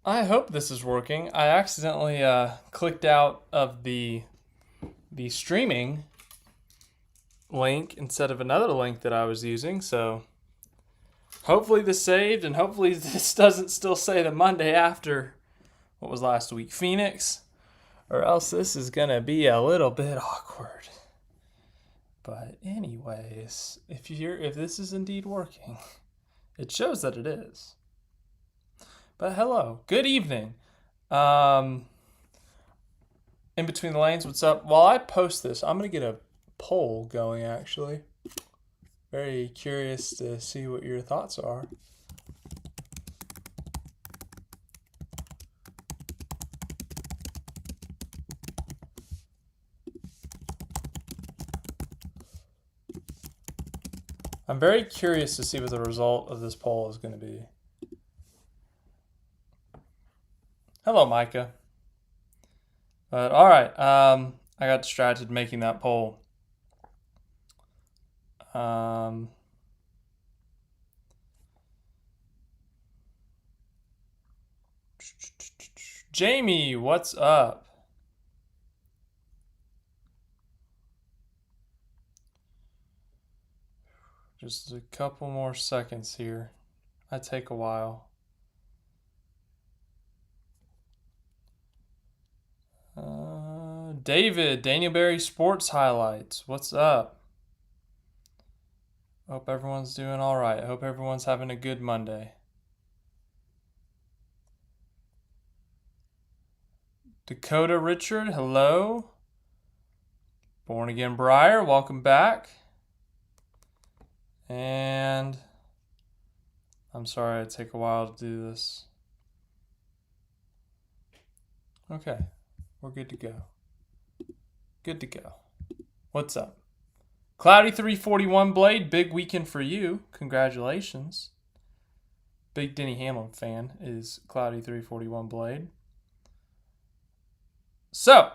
I hope this is working. I accidentally clicked out of the streaming link instead of another link that I was using, so hopefully this saved, and hopefully this doesn't still say the Monday after, what was last week, Phoenix, or else this is going to be a little bit awkward. But anyways, if this is indeed working, it shows that it is. But hello, good evening. In between the lanes, what's up? While I post this, I'm going to get a poll going, actually. Very curious to see what your thoughts are. I'm very curious to see what the result of this poll is going to be. Hello, Micah. But all right, I got distracted making that poll. Jamie, what's up? Just a couple more seconds here. I take a while. David, Daniel Berry Sports Highlights. What's up? Hope everyone's doing all right. Hope everyone's having a good Monday. Dakota Richard, hello. Born Again Briar, welcome back. And I'm sorry it take a while to do this. Okay, we're good to go. Good to go. What's up? Cloudy 341 Blade, big weekend for you. Congratulations. Big Denny Hamlin fan is Cloudy 341 Blade. So,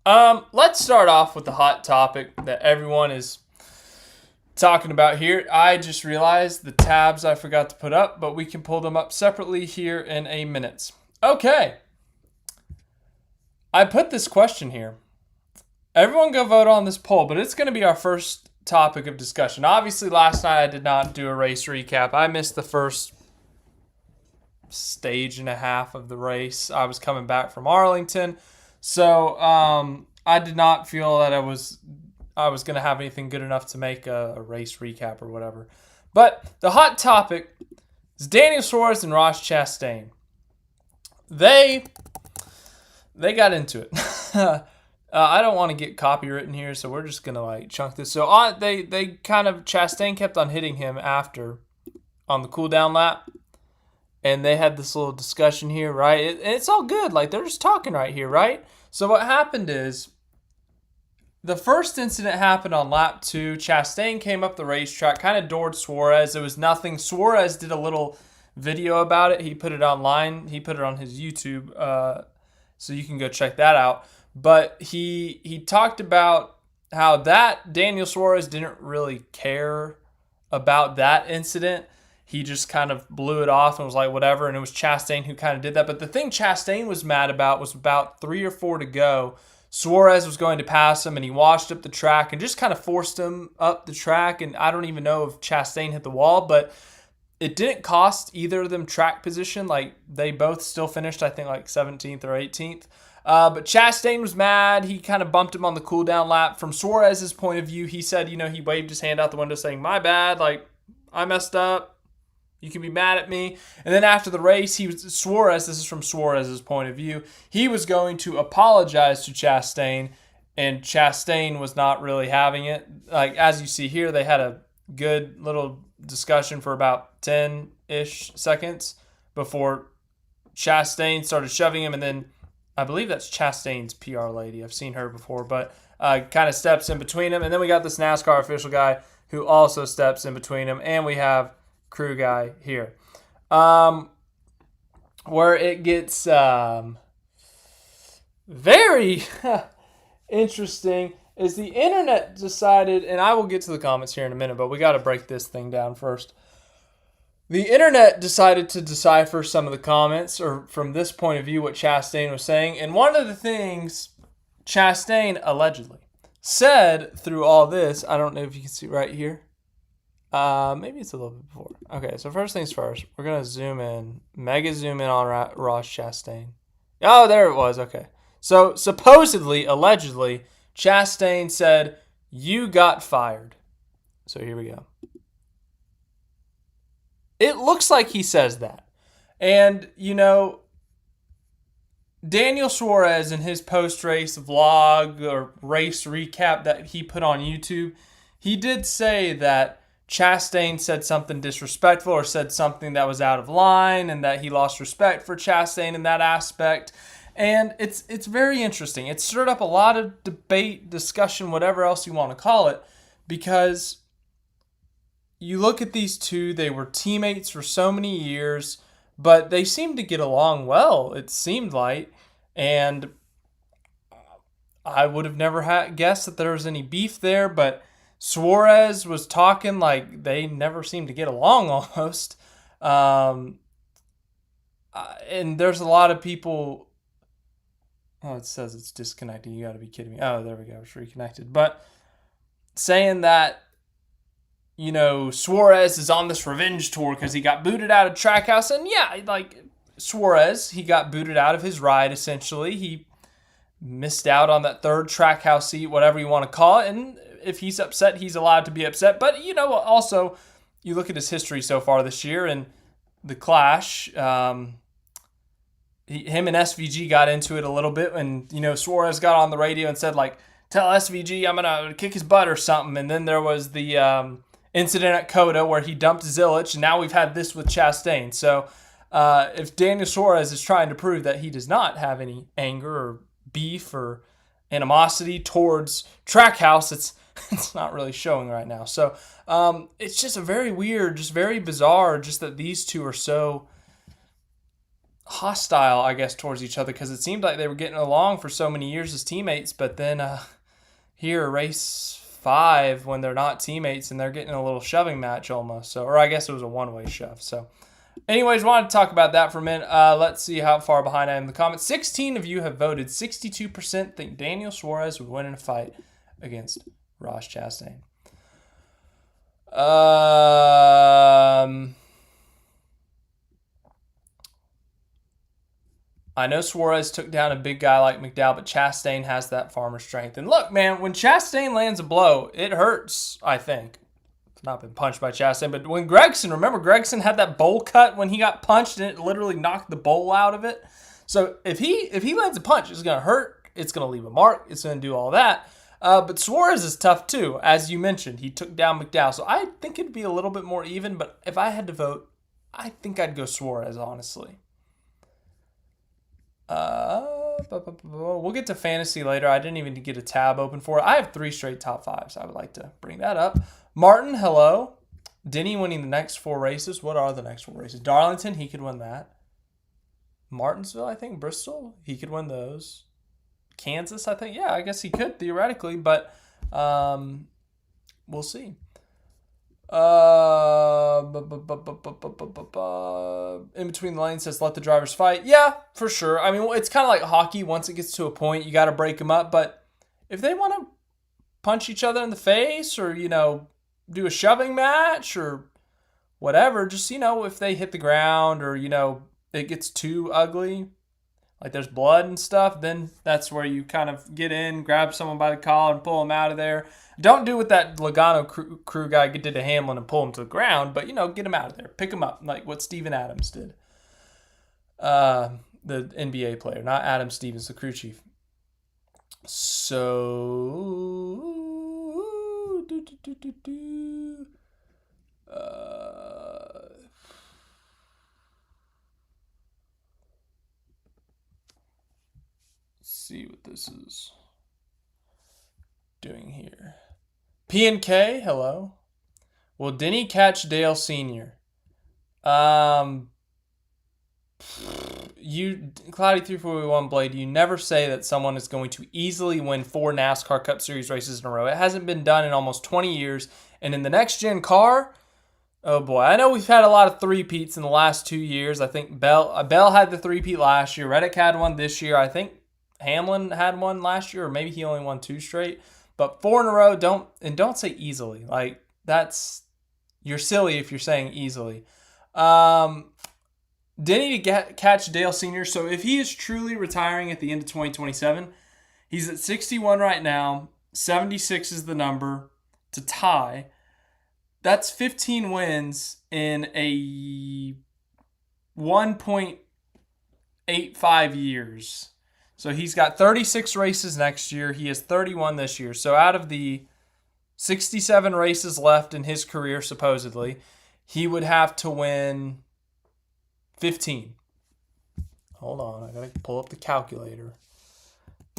let's start off with the hot topic that everyone is talking about here. I just realized the tabs I forgot to put up, but we can pull them up separately here in a minute. Okay. I put this question here. Everyone go vote on this poll, but it's going to be our first topic of discussion. Obviously, last night I did not do a race recap. I missed the first stage and a half of the race. I was coming back from Arlington. So I did not feel that I was going to have anything good enough to make a race recap or whatever. But the hot topic is Daniel Suarez and Ross Chastain. They got into it. I don't want to get copywritten here, so we're just gonna chunk this. So Chastain kept on hitting him after on the cool down lap, and they had this little discussion here, right? And it's all good, they're just talking right here, right? So what happened is the first incident happened on lap 2. Chastain came up the racetrack, kind of doored Suarez. It was nothing. Suarez did a little video about it. He put it online. He put it on his YouTube, so you can go check that out. But he talked about how that Daniel Suarez didn't really care about that incident. He just kind of blew it off and was like, whatever. And it was Chastain who kind of did that. But the thing Chastain was mad about was about 3 or 4 to go. Suarez was going to pass him, and he washed up the track and just kind of forced him up the track. And I don't even know if Chastain hit the wall, but it didn't cost either of them track position. They both still finished, I think, 17th or 18th. But Chastain was mad. He kind of bumped him on the cool down lap. From Suarez's point of view, he said, he waved his hand out the window saying, my bad, I messed up. You can be mad at me. And then after the race, Suarez, this is from Suarez's point of view, he was going to apologize to Chastain, and Chastain was not really having it. As you see here, they had a good little discussion for about 10-ish seconds before Chastain started shoving him, and then I believe that's Chastain's PR lady. I've seen her before, but kind of steps in between them. And then we got this NASCAR official guy who also steps in between them, and we have crew guy here. Where it gets very interesting is the internet decided, and I will get to the comments here in a minute, but we got to break this thing down first. The internet decided to decipher some of the comments, or from this point of view, what Chastain was saying. And one of the things Chastain allegedly said through all this, I don't know if you can see right here. Maybe it's a little bit before. Okay, so first things first, we're going to zoom in, mega zoom in on Ross Chastain. Oh, there it was. Okay. So supposedly, allegedly, Chastain said, "You got fired." So here we go. It looks like he says that. And, Daniel Suarez in his post-race vlog or race recap that he put on YouTube, he did say that Chastain said something disrespectful or said something that was out of line and that he lost respect for Chastain in that aspect. And it's very interesting. It stirred up a lot of debate, discussion, whatever else you want to call it, because you look at these two, they were teammates for so many years, but they seemed to get along well, it seemed like. And I would have never guessed that there was any beef there, but Suarez was talking like they never seemed to get along almost. And there's a lot of people. Oh, it says it's disconnecting. You got to be kidding me. Oh, there we go. It's reconnected. But saying that, Suarez is on this revenge tour because he got booted out of Trackhouse. And yeah, like Suarez, he got booted out of his ride, essentially. He missed out on that third Trackhouse seat, whatever you want to call it. And if he's upset, he's allowed to be upset. But, also, you look at his history so far this year and the clash. Him and SVG got into it a little bit. And, Suarez got on the radio and said, like, tell SVG I'm going to kick his butt or something. And then there was the incident at Coda where he dumped Zilich. And now we've had this with Chastain. So if Daniel Suarez is trying to prove that he does not have any anger or beef or animosity towards Trackhouse, it's not really showing right now. So it's just a very weird, just very bizarre, just that these two are so hostile, I guess, towards each other, because it seemed like they were getting along for so many years as teammates, but then here, race 5, when they're not teammates and they're getting a little shoving match almost. So, or I guess it was a one-way shove. So anyways, wanted to talk about that for a minute. Let's see how far behind I am in the comments. 16 of you have voted. 62% think Daniel Suarez would win in a fight against Ross Chastain. I know Suarez took down a big guy like McDowell, but Chastain has that farmer strength. And look, man, when Chastain lands a blow, it hurts, I think. It's not been punched by Chastain, but when remember Gregson had that bowl cut when he got punched and it literally knocked the bowl out of it? So if he lands a punch, it's going to hurt. It's going to leave a mark. It's going to do all that. But Suarez is tough too. As you mentioned, he took down McDowell. So I think it'd be a little bit more even, but if I had to vote, I think I'd go Suarez, honestly. We'll get to fantasy later. I didn't even get a tab open for it. I have 3 straight top 5s. I would like to bring that up. Martin, hello. Denny winning the next 4 races. What are the next 4 races? Darlington, he could win that. Martinsville, I think. Bristol, he could win those. Kansas, I think. Yeah, I guess he could theoretically, but we'll see. In between the lanes says let the drivers fight. Yeah, for sure. I mean, it's kind of like hockey. Once it gets to a point, you got to break them up. But if they want to punch each other in the face or, do a shoving match or whatever, just, if they hit the ground or, it gets too ugly, like there's blood and stuff, then that's where you kind of get in, grab someone by the collar and pull them out of there. Don't do what that Logano crew guy did to Hamlin and pull him to the ground, but, get him out of there. Pick him up, like what Steven Adams did. The NBA player, not Adam Stevens, the crew chief. So, see what this is doing here. P&K, hello. Will Denny catch Dale Sr.? You, Cloudy3411 Blade, you never say that someone is going to easily win 4 NASCAR Cup Series races in a row. It hasn't been done in almost 20 years. And in the next gen car, Oh boy, I know we've had a lot of three-peats in the last 2 years. I think Bell had the three-peat last year. Reddick had one this year. I think Hamlin had one last year, or maybe he only won two straight. But 4 in a row, don't say easily. Like you're silly if you're saying easily. Denny to catch Dale Sr. So if he is truly retiring at the end of 2027, he's at 61 right now. 76 is the number to tie. That's 15 wins in a 1.85 years. So he's got 36 races next year. He has 31 this year. So out of the 67 races left in his career, supposedly, he would have to win 15. Hold on, I gotta pull up the calculator.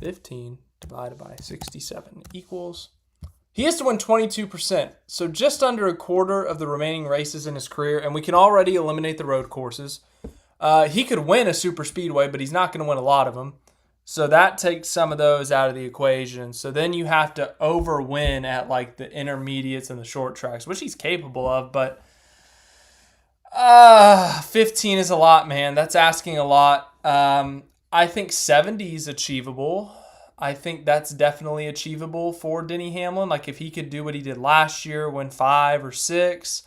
15 divided by 67 equals. He has to win 22%, so just under a quarter of the remaining races in his career, and we can already eliminate the road courses. He could win a super speedway, but he's not going to win a lot of them. So that takes some of those out of the equation. So then you have to over-win at like the intermediates and the short tracks, which he's capable of, but 15 is a lot, man. That's asking a lot. I think 70 is achievable. I think that's definitely achievable for Denny Hamlin. Like if he could do what he did last year, win 5 or 6,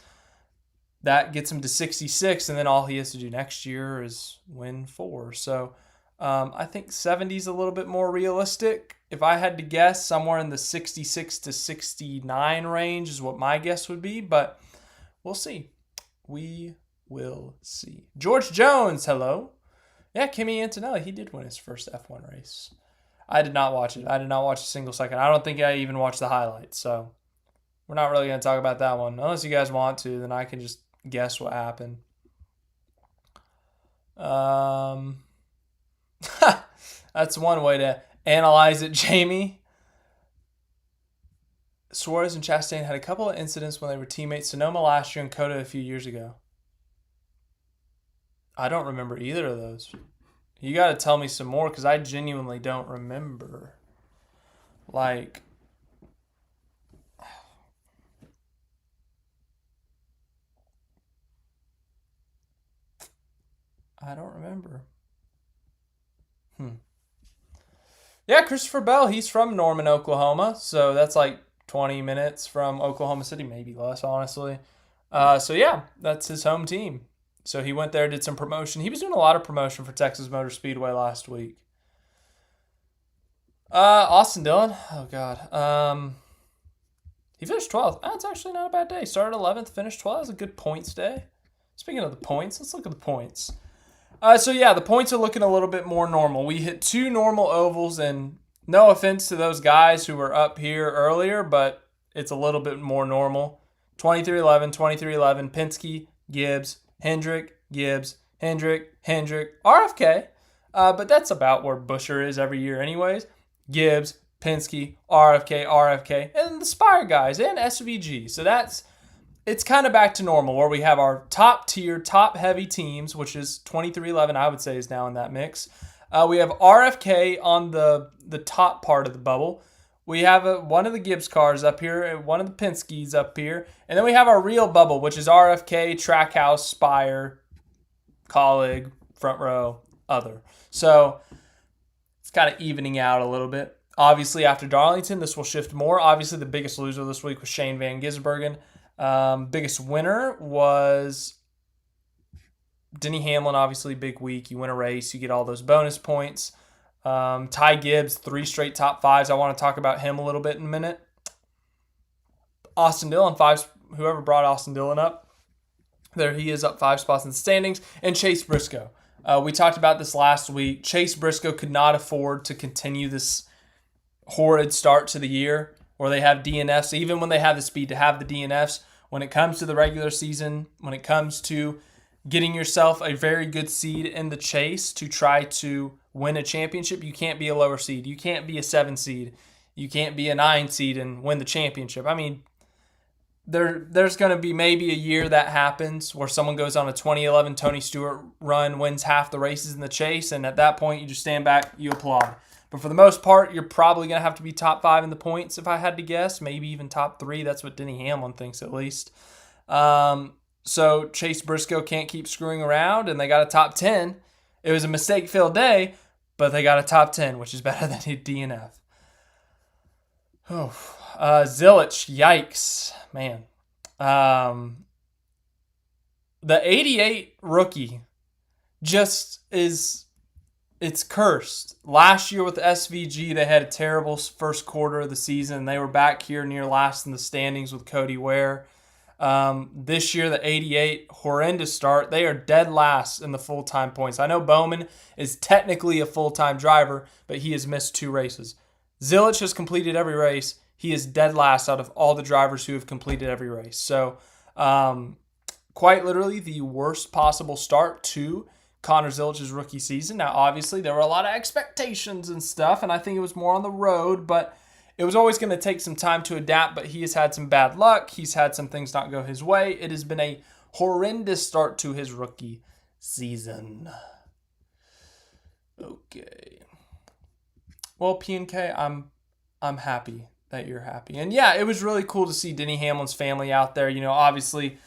that gets him to 66, and then all he has to do next year is win 4. So I think 70 is a little bit more realistic. If I had to guess, somewhere in the 66 to 69 range is what my guess would be, but we'll see. We will see. George Jones, hello. Yeah, Kimi Antonelli, he did win his first F1 race. I did not watch it. I did not watch a single second. I don't think I even watched the highlights, so we're not really going to talk about that one. Unless you guys want to, then I can just guess what happened. That's one way to analyze it, Jamie. Suarez and Chastain had a couple of incidents when they were teammates. Sonoma last year and Coda a few years ago. I don't remember either of those. You got to tell me some more because I genuinely don't remember. Like, I don't remember. Yeah, Christopher Bell, he's from Norman, Oklahoma. So that's like 20 minutes from Oklahoma City, maybe less, honestly. So yeah, that's his home team. So he went there, did some promotion. He was doing a lot of promotion for Texas Motor Speedway last week. Austin Dillon. Oh, God. He finished 12th. That's actually not a bad day. Started 11th, finished 12th. That was a good points day. Speaking of the points, let's look at the points. So, yeah, the points are looking a little bit more normal. We hit 2 normal ovals, and no offense to those guys who were up here earlier, but it's a little bit more normal. 23-11, 23-11, Penske, Gibbs, Hendrick, Gibbs, Hendrick, RFK. But that's about where Buescher is every year anyways. Gibbs, Penske, RFK, and the Spire guys, and SVG. So it's kind of back to normal where we have our top tier, top heavy teams, which is 23-11, I would say, is now in that mix. We have RFK on the top part of the bubble. We have one of the Gibbs cars up here, one of the Penske's up here, and then we have our real bubble, which is RFK, Trackhouse, Spire, Colleague, Front Row, Other. So it's kind of evening out a little bit. Obviously, after Darlington, this will shift more. Obviously, the biggest loser this week was Shane Van Gisbergen. Biggest winner was Denny Hamlin, obviously, big week. You win a race, you get all those bonus points. Ty Gibbs, 3 straight top 5s. I want to talk about him a little bit in a minute. Austin Dillon, 5. Whoever brought Austin Dillon up, there he is, up 5 spots in the standings. And Chase Briscoe. We talked about this last week. Chase Briscoe could not afford to continue this horrid start to the year where they have DNFs, even when they have the speed to have the DNFs. When it comes to the regular season, when it comes to getting yourself a very good seed in the chase to try to win a championship, you can't be a lower seed. You can't be a 7 seed. You can't be a 9 seed and win the championship. I mean, there's going to be maybe a year that happens where someone goes on a 2011 Tony Stewart run, wins half the races in the chase, and at that point you just stand back, you applaud. But for the most part, you're probably going to have to be top 5 in the points if I had to guess, maybe even top 3. That's what Denny Hamlin thinks at least. So Chase Briscoe can't keep screwing around, and they got a top 10. It was a mistake-filled day, but they got a top 10, which is better than a DNF. Oh, Zilich, yikes, man. The 88 rookie just is, it's cursed. Last year with the SVG, they had a terrible first quarter of the season. They were back here near last in the standings with Cody Ware. This year, the 88, horrendous start. They are dead last in the full-time points. I know Bowman is technically a full-time driver, but he has missed 2 races. Zilich has completed every race. He is dead last out of all the drivers who have completed every race. So, quite literally the worst possible start to Connor Zilich's rookie season. Now, obviously, there were a lot of expectations and stuff, and I think it was more on the road, but it was always going to take some time to adapt, but he has had some bad luck. He's had some things not go his way. It has been a horrendous start to his rookie season. Okay. Well, P&K, I'm happy that you're happy. And yeah, it was really cool to see Denny Hamlin's family out there. You know, obviously,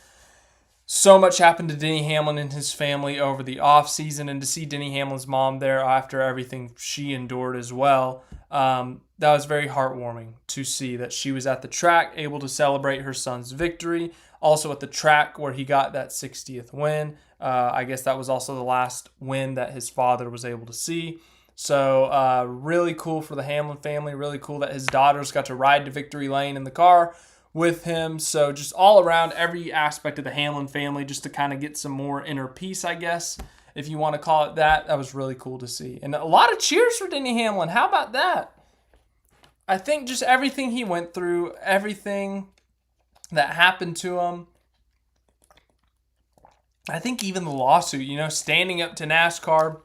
so much happened to Denny Hamlin and his family over the offseason, and to see Denny Hamlin's mom there after everything she endured as well, that was very heartwarming to see that she was at the track able to celebrate her son's victory. Also at the track where he got that 60th win. I guess that was also the last win that his father was able to see. So really cool for the Hamlin family. Really cool that his daughters got to ride to victory lane in the car with him. So just all around, every aspect of the Hamlin family, just to kind of get some more inner peace, I guess, if you want to call it that. That was really cool to see. And a lot of cheers for Denny Hamlin. How about that? I think just everything he went through, everything that happened to him, I think even the lawsuit, you know, standing up to NASCAR,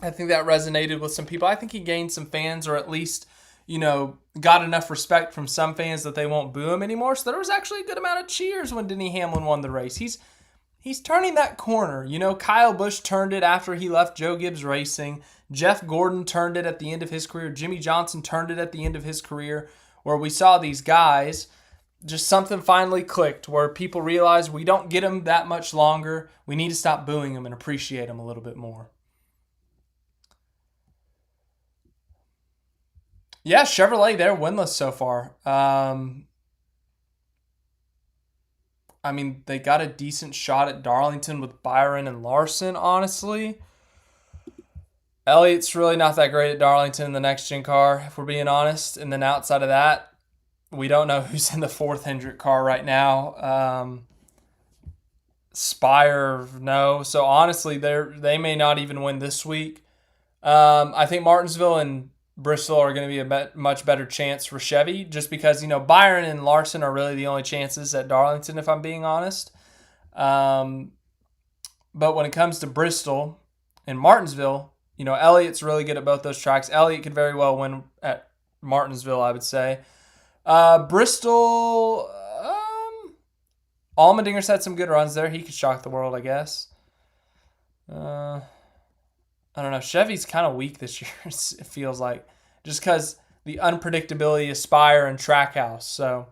I think that resonated with some people. I think he gained some fans, or at least, you know, got enough respect from some fans that they won't boo him anymore. So there was actually a good amount of cheers when Denny Hamlin won the race. He's turning that corner. You know, Kyle Busch turned it after he left Joe Gibbs Racing. Jeff Gordon turned it at the end of his career. Jimmy Johnson turned it at the end of his career, where we saw these guys, just something finally clicked, where people realized we don't get them that much longer. We need to stop booing them and appreciate them a little bit more. Yeah, Chevrolet, they're winless so far. I mean, they got a decent shot at Darlington with Byron and Larson, honestly. Elliott's really not that great at Darlington in the next-gen car, if we're being honest. And then outside of that, we don't know who's in the fourth Hendrick car right now. Spire, no. So honestly, they may not even win this week. I think Martinsville and Bristol are going to be a much better chance for Chevy, just because, you know, Byron and Larson are really the only chances at Darlington, if I'm being honest. But when it comes to Bristol and Martinsville, you know, Elliott's really good at both those tracks. Elliott could very well win at Martinsville, I would say. Bristol, Allmendinger's had some good runs there. He could shock the world, I guess. I don't know. Chevy's kind of weak this year, it feels like, just because the unpredictability of Spire and Trackhouse. So,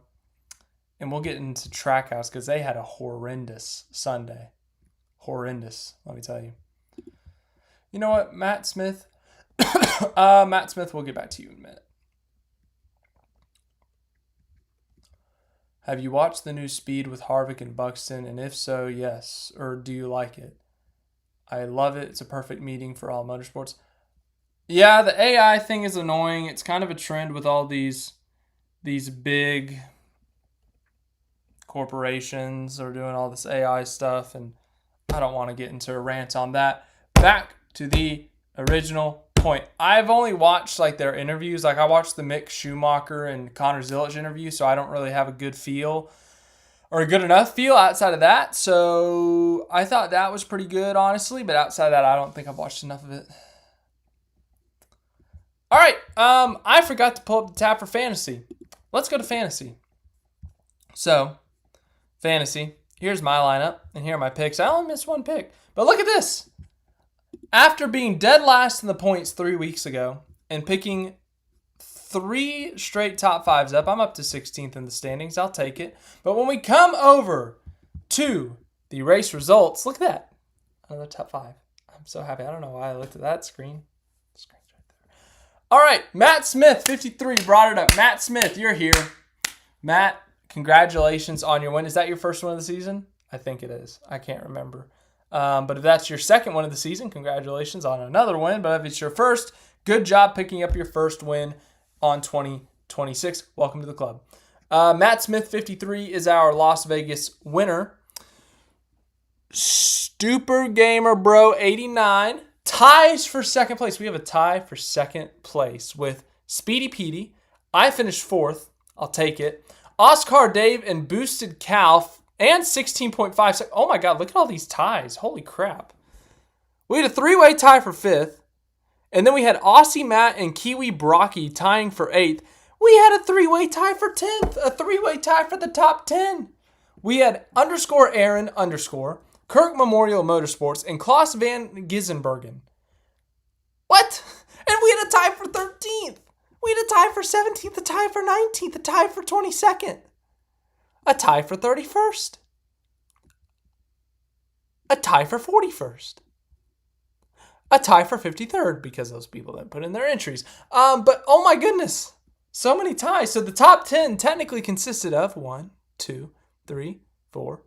and we'll get into Trackhouse because they had a horrendous Sunday. Horrendous, let me tell you. You know what, Matt Smith? Matt Smith, we'll get back to you in a minute. Have you watched the new Speed with Harvick and Buxton? And if so, yes. Or do you like it? I love it. It's a perfect meeting for all motorsports. Yeah, the AI thing is annoying. It's kind of a trend with all these big corporations are doing all this AI stuff, and I don't want to get into a rant on that. Back to the original point. I've only watched like their interviews. Like I watched the Mick Schumacher and Connor Zilich interview, so I don't really have a good feel or a good enough feel outside of that. So I thought that was pretty good, honestly. But outside of that, I don't think I've watched enough of it. All right. I forgot to pull up the tab for fantasy. Let's go to fantasy. So, fantasy. Here's my lineup, and here are my picks. I only missed one pick. But look at this. After being dead last in the points 3 weeks ago and picking 3 straight top 5s up, I'm up to 16th in the standings. I'll take it. But when we come over to the race results. Look at that. Another top 5. I'm so happy. I don't know why I looked at that screen. The screen's right there. All right, Matt Smith, 53, brought it up. Matt Smith, you're here. Matt, congratulations on your win. Is that your first one of the season? I think it is. I can't remember. But if that's your second one of the season, congratulations on another win. But if it's your first, good job picking up your first win on 2026. Welcome to the club. Matt Smith, 53, is our Las Vegas winner. Super Gamer Bro, 89, ties for second place. We have a tie for second place with Speedy Petey. I finished 4th. I'll take it. Oscar Dave and Boosted Cal and 16.5 seconds. Oh my God, look at all these ties. Holy crap. We had a 3-way tie for 5th. And then we had Aussie Matt and Kiwi Brocky tying for 8th. We had a 3-way tie for 10th. A 3-way tie for the top 10. We had _Aaron _ Kirk Memorial Motorsports and Klaus Van Gissenbergen. What? And we had a tie for 13th. We had a tie for 17th, a tie for 19th, a tie for 22nd, a tie for 31st, a tie for 41st, a tie for 53rd because those people didn't put in their entries. But oh my goodness, so many ties. So the top 10 technically consisted of 1, 2, 3, 4,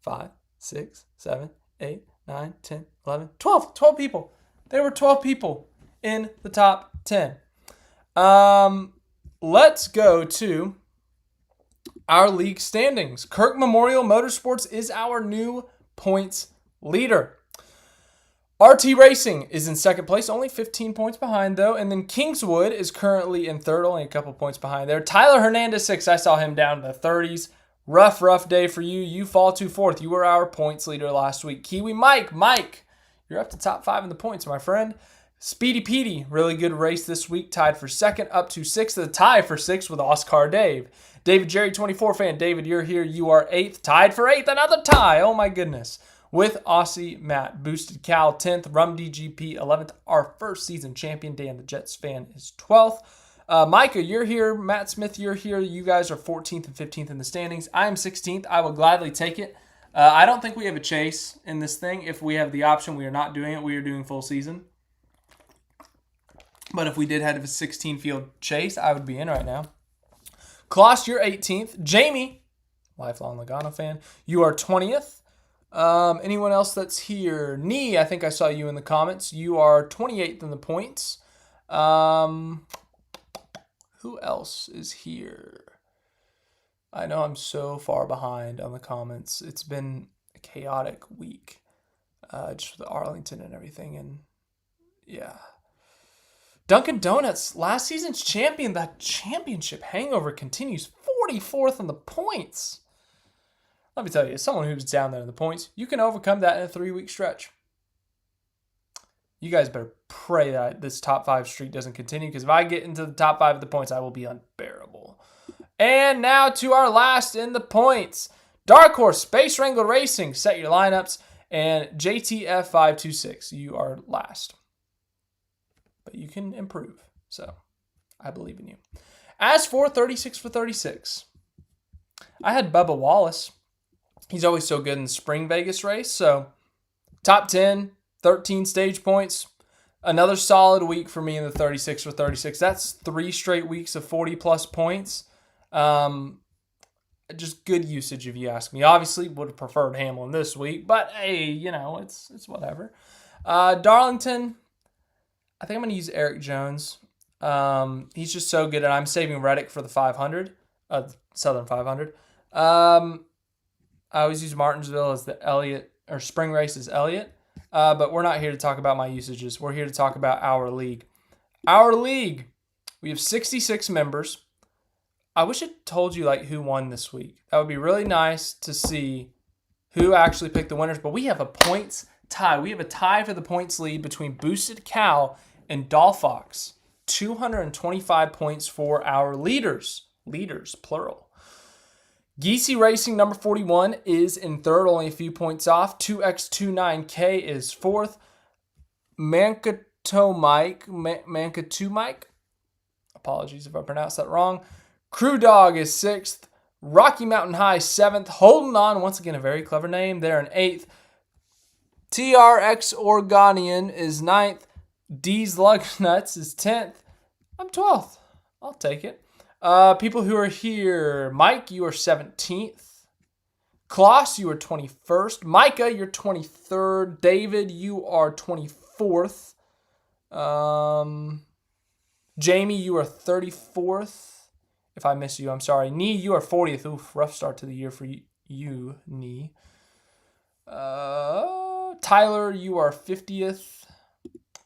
5, 6, 7, 8, 9, 10, 11, 12. 12 people. There were 12 people in the top 10. Let's go to our league standings. Kirk Memorial Motorsports is our new points leader. RT Racing is in second place, only 15 points behind though. And then Kingswood is currently in third, only a couple points behind there. Tyler Hernandez, 6th. I saw him down to the 30s. Rough day for you. You fall to 4th. You were our points leader last week. Kiwi Mike, you're up to top 5 in the points, my friend. Speedy Petey, really good race this week, tied for 2nd, up to 6th. The tie for 6th with Oscar Dave. David Jerry, 24 fan. David, you're here. You are 8th, tied for 8th. Another tie. Oh my goodness. With Aussie Matt. Boosted Cal, 10th. Rum DGP, 11th. Our first season champion, Dan the Jets fan, is 12th. Micah, you're here. Matt Smith, you're here. You guys are 14th and 15th in the standings. I am 16th. I will gladly take it. I don't think we have a chase in this thing. If we have the option, we are not doing it. We are doing full season. But if we did have a 16-field chase, I would be in right now. Kloss, you're 18th. Jamie, lifelong Logano fan, you are 20th. Anyone else that's here? Nee, I think I saw you in the comments. You are 28th in the points. Who else is here? I know I'm so far behind on the comments. It's been a chaotic week, just with Arlington and everything. And yeah. Dunkin' Donuts, last season's champion. That championship hangover continues. 44th in the points. Let me tell you, as someone who's down there in the points, you can overcome that in a 3-week stretch. You guys better pray that this top 5 streak doesn't continue, because if I get into the top 5 of the points, I will be unbearable. And now to our last in the points. Dark Horse, Space Wrangler Racing, set your lineups. And JTF526, you are last. But you can improve, so I believe in you. As for 36 for 36, I had Bubba Wallace. He's always so good in the Spring Vegas race, so top 10, 13 stage points. Another solid week for me in the 36 for 36. That's 3 straight weeks of 40-plus points. Just good usage, if you ask me. Obviously, would have preferred Hamlin this week, but hey, you know, it's whatever. Darlington, I think I'm going to use Eric Jones. He's just so good, and I'm saving Reddick for the 500, Southern 500. I always use Martinsville as the Elliott, or spring race as Elliott, but we're not here to talk about my usages. We're here to talk about our league. Our league, we have 66 members. I wish it told you like who won this week. That would be really nice to see who actually picked the winners, but we have a points tie. We have a tie for the points lead between Boosted Cow and Dolphox. 225 points for our leaders. Leaders, plural. Geesey Racing, number 41, is in third, only a few points off. 2X29K is fourth. Mankato Mike, apologies if I pronounced that wrong. Crew Dog is sixth. Rocky Mountain High 7th. Holding on, once again, a very clever name. They're in 8th. TRX Oregonian is 9th. D's Lugnuts is 10th. I'm 12th. I'll take it. People who are here. Mike, you are 17th. Klaus, you are 21st. Micah, you're 23rd. David, you are 24th. Jamie, you are 34th. If I miss you, I'm sorry. Nee, you are 40th. Oof, rough start to the year for you, Nee. Tyler, you are 50th.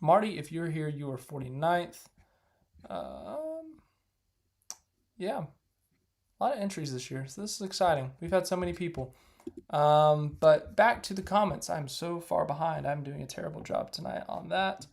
Marty, if you're here, you are 49th. Yeah. A lot of entries this year, so this is exciting. We've had so many people. But back to the comments. I'm so far behind. I'm doing a terrible job tonight on that.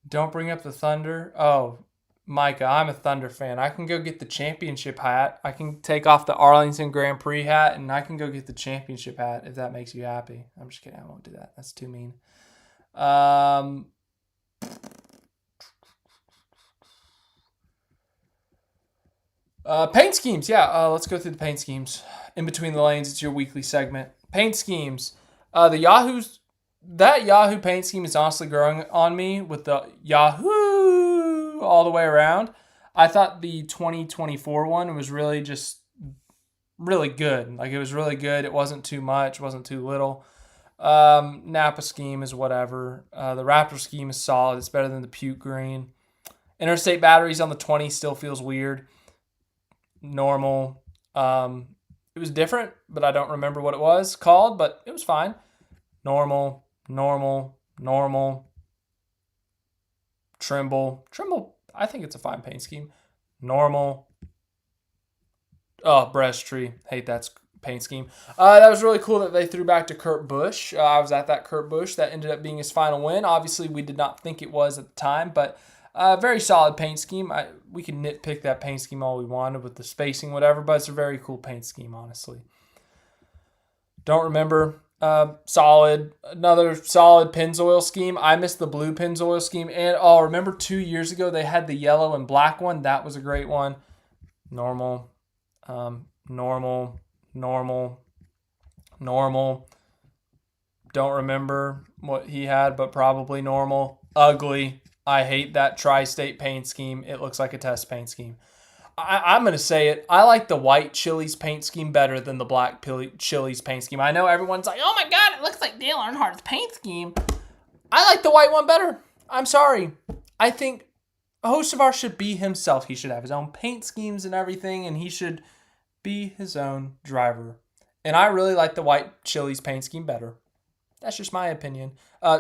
Don't bring up the Thunder. Oh, Micah, I'm a Thunder fan. I can go get the championship hat. I can take off the Arlington Grand Prix hat, and I can go get the championship hat if that makes you happy. I'm just kidding. I won't do that. That's too mean. Paint schemes. Yeah, let's go through the paint schemes. In between the lanes, it's your weekly segment. Paint schemes. That Yahoo paint scheme is honestly growing on me with the Yahoo all the way around. I thought the 2024 one was really good. Like, it was really good. It wasn't too much, wasn't too little. Napa scheme is whatever. The Raptor scheme is solid. It's better than the puke green. Interstate batteries on the 20 still feels weird. Normal. It was different, but I don't remember what it was called, but it was fine. Normal. Trimble, I think it's a fine paint scheme. Normal. Oh, Breast Tree. Hate that paint scheme. That was really cool that they threw back to Kurt Busch. I was at that Kurt Busch. That ended up being his final win. Obviously, we did not think it was at the time, but very solid paint scheme. We can nitpick that paint scheme all we wanted with the spacing, whatever, but it's a very cool paint scheme, honestly. Don't remember. Solid. Another solid Pennzoil scheme. I missed the blue Pennzoil scheme. And, remember 2 years ago they had the yellow and black one? That was a great one. Normal. Normal. Don't remember what he had, but probably normal. Ugly. I hate that tri-state paint scheme. It looks like a test paint scheme. I'm going to say it. I like the white Chili's paint scheme better than the black Chili's paint scheme. I know everyone's like, oh my God, it looks like Dale Earnhardt's paint scheme. I like the white one better. I'm sorry. I think Hocevar should be himself. He should have his own paint schemes and everything, and he should be his own driver. And I really like the white Chili's paint scheme better. That's just my opinion.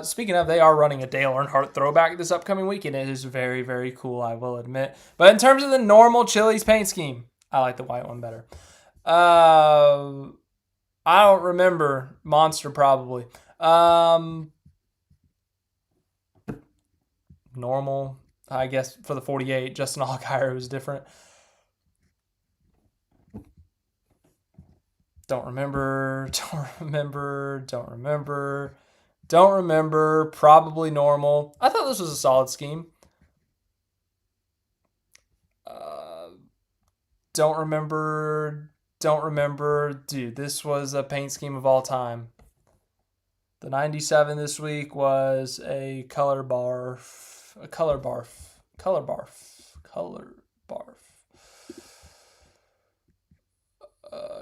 Speaking of, they are running a Dale Earnhardt throwback this upcoming week, and it is very, very cool, I will admit. But in terms of the normal Chili's paint scheme, I like the white one better. I don't remember. Monster, probably. Normal, I guess, for the 48. Justin Allgaier was different. Don't remember. Probably normal. I thought this was a solid scheme. Don't remember. Dude, this was a paint scheme of all time. The 97 this week was a color barf.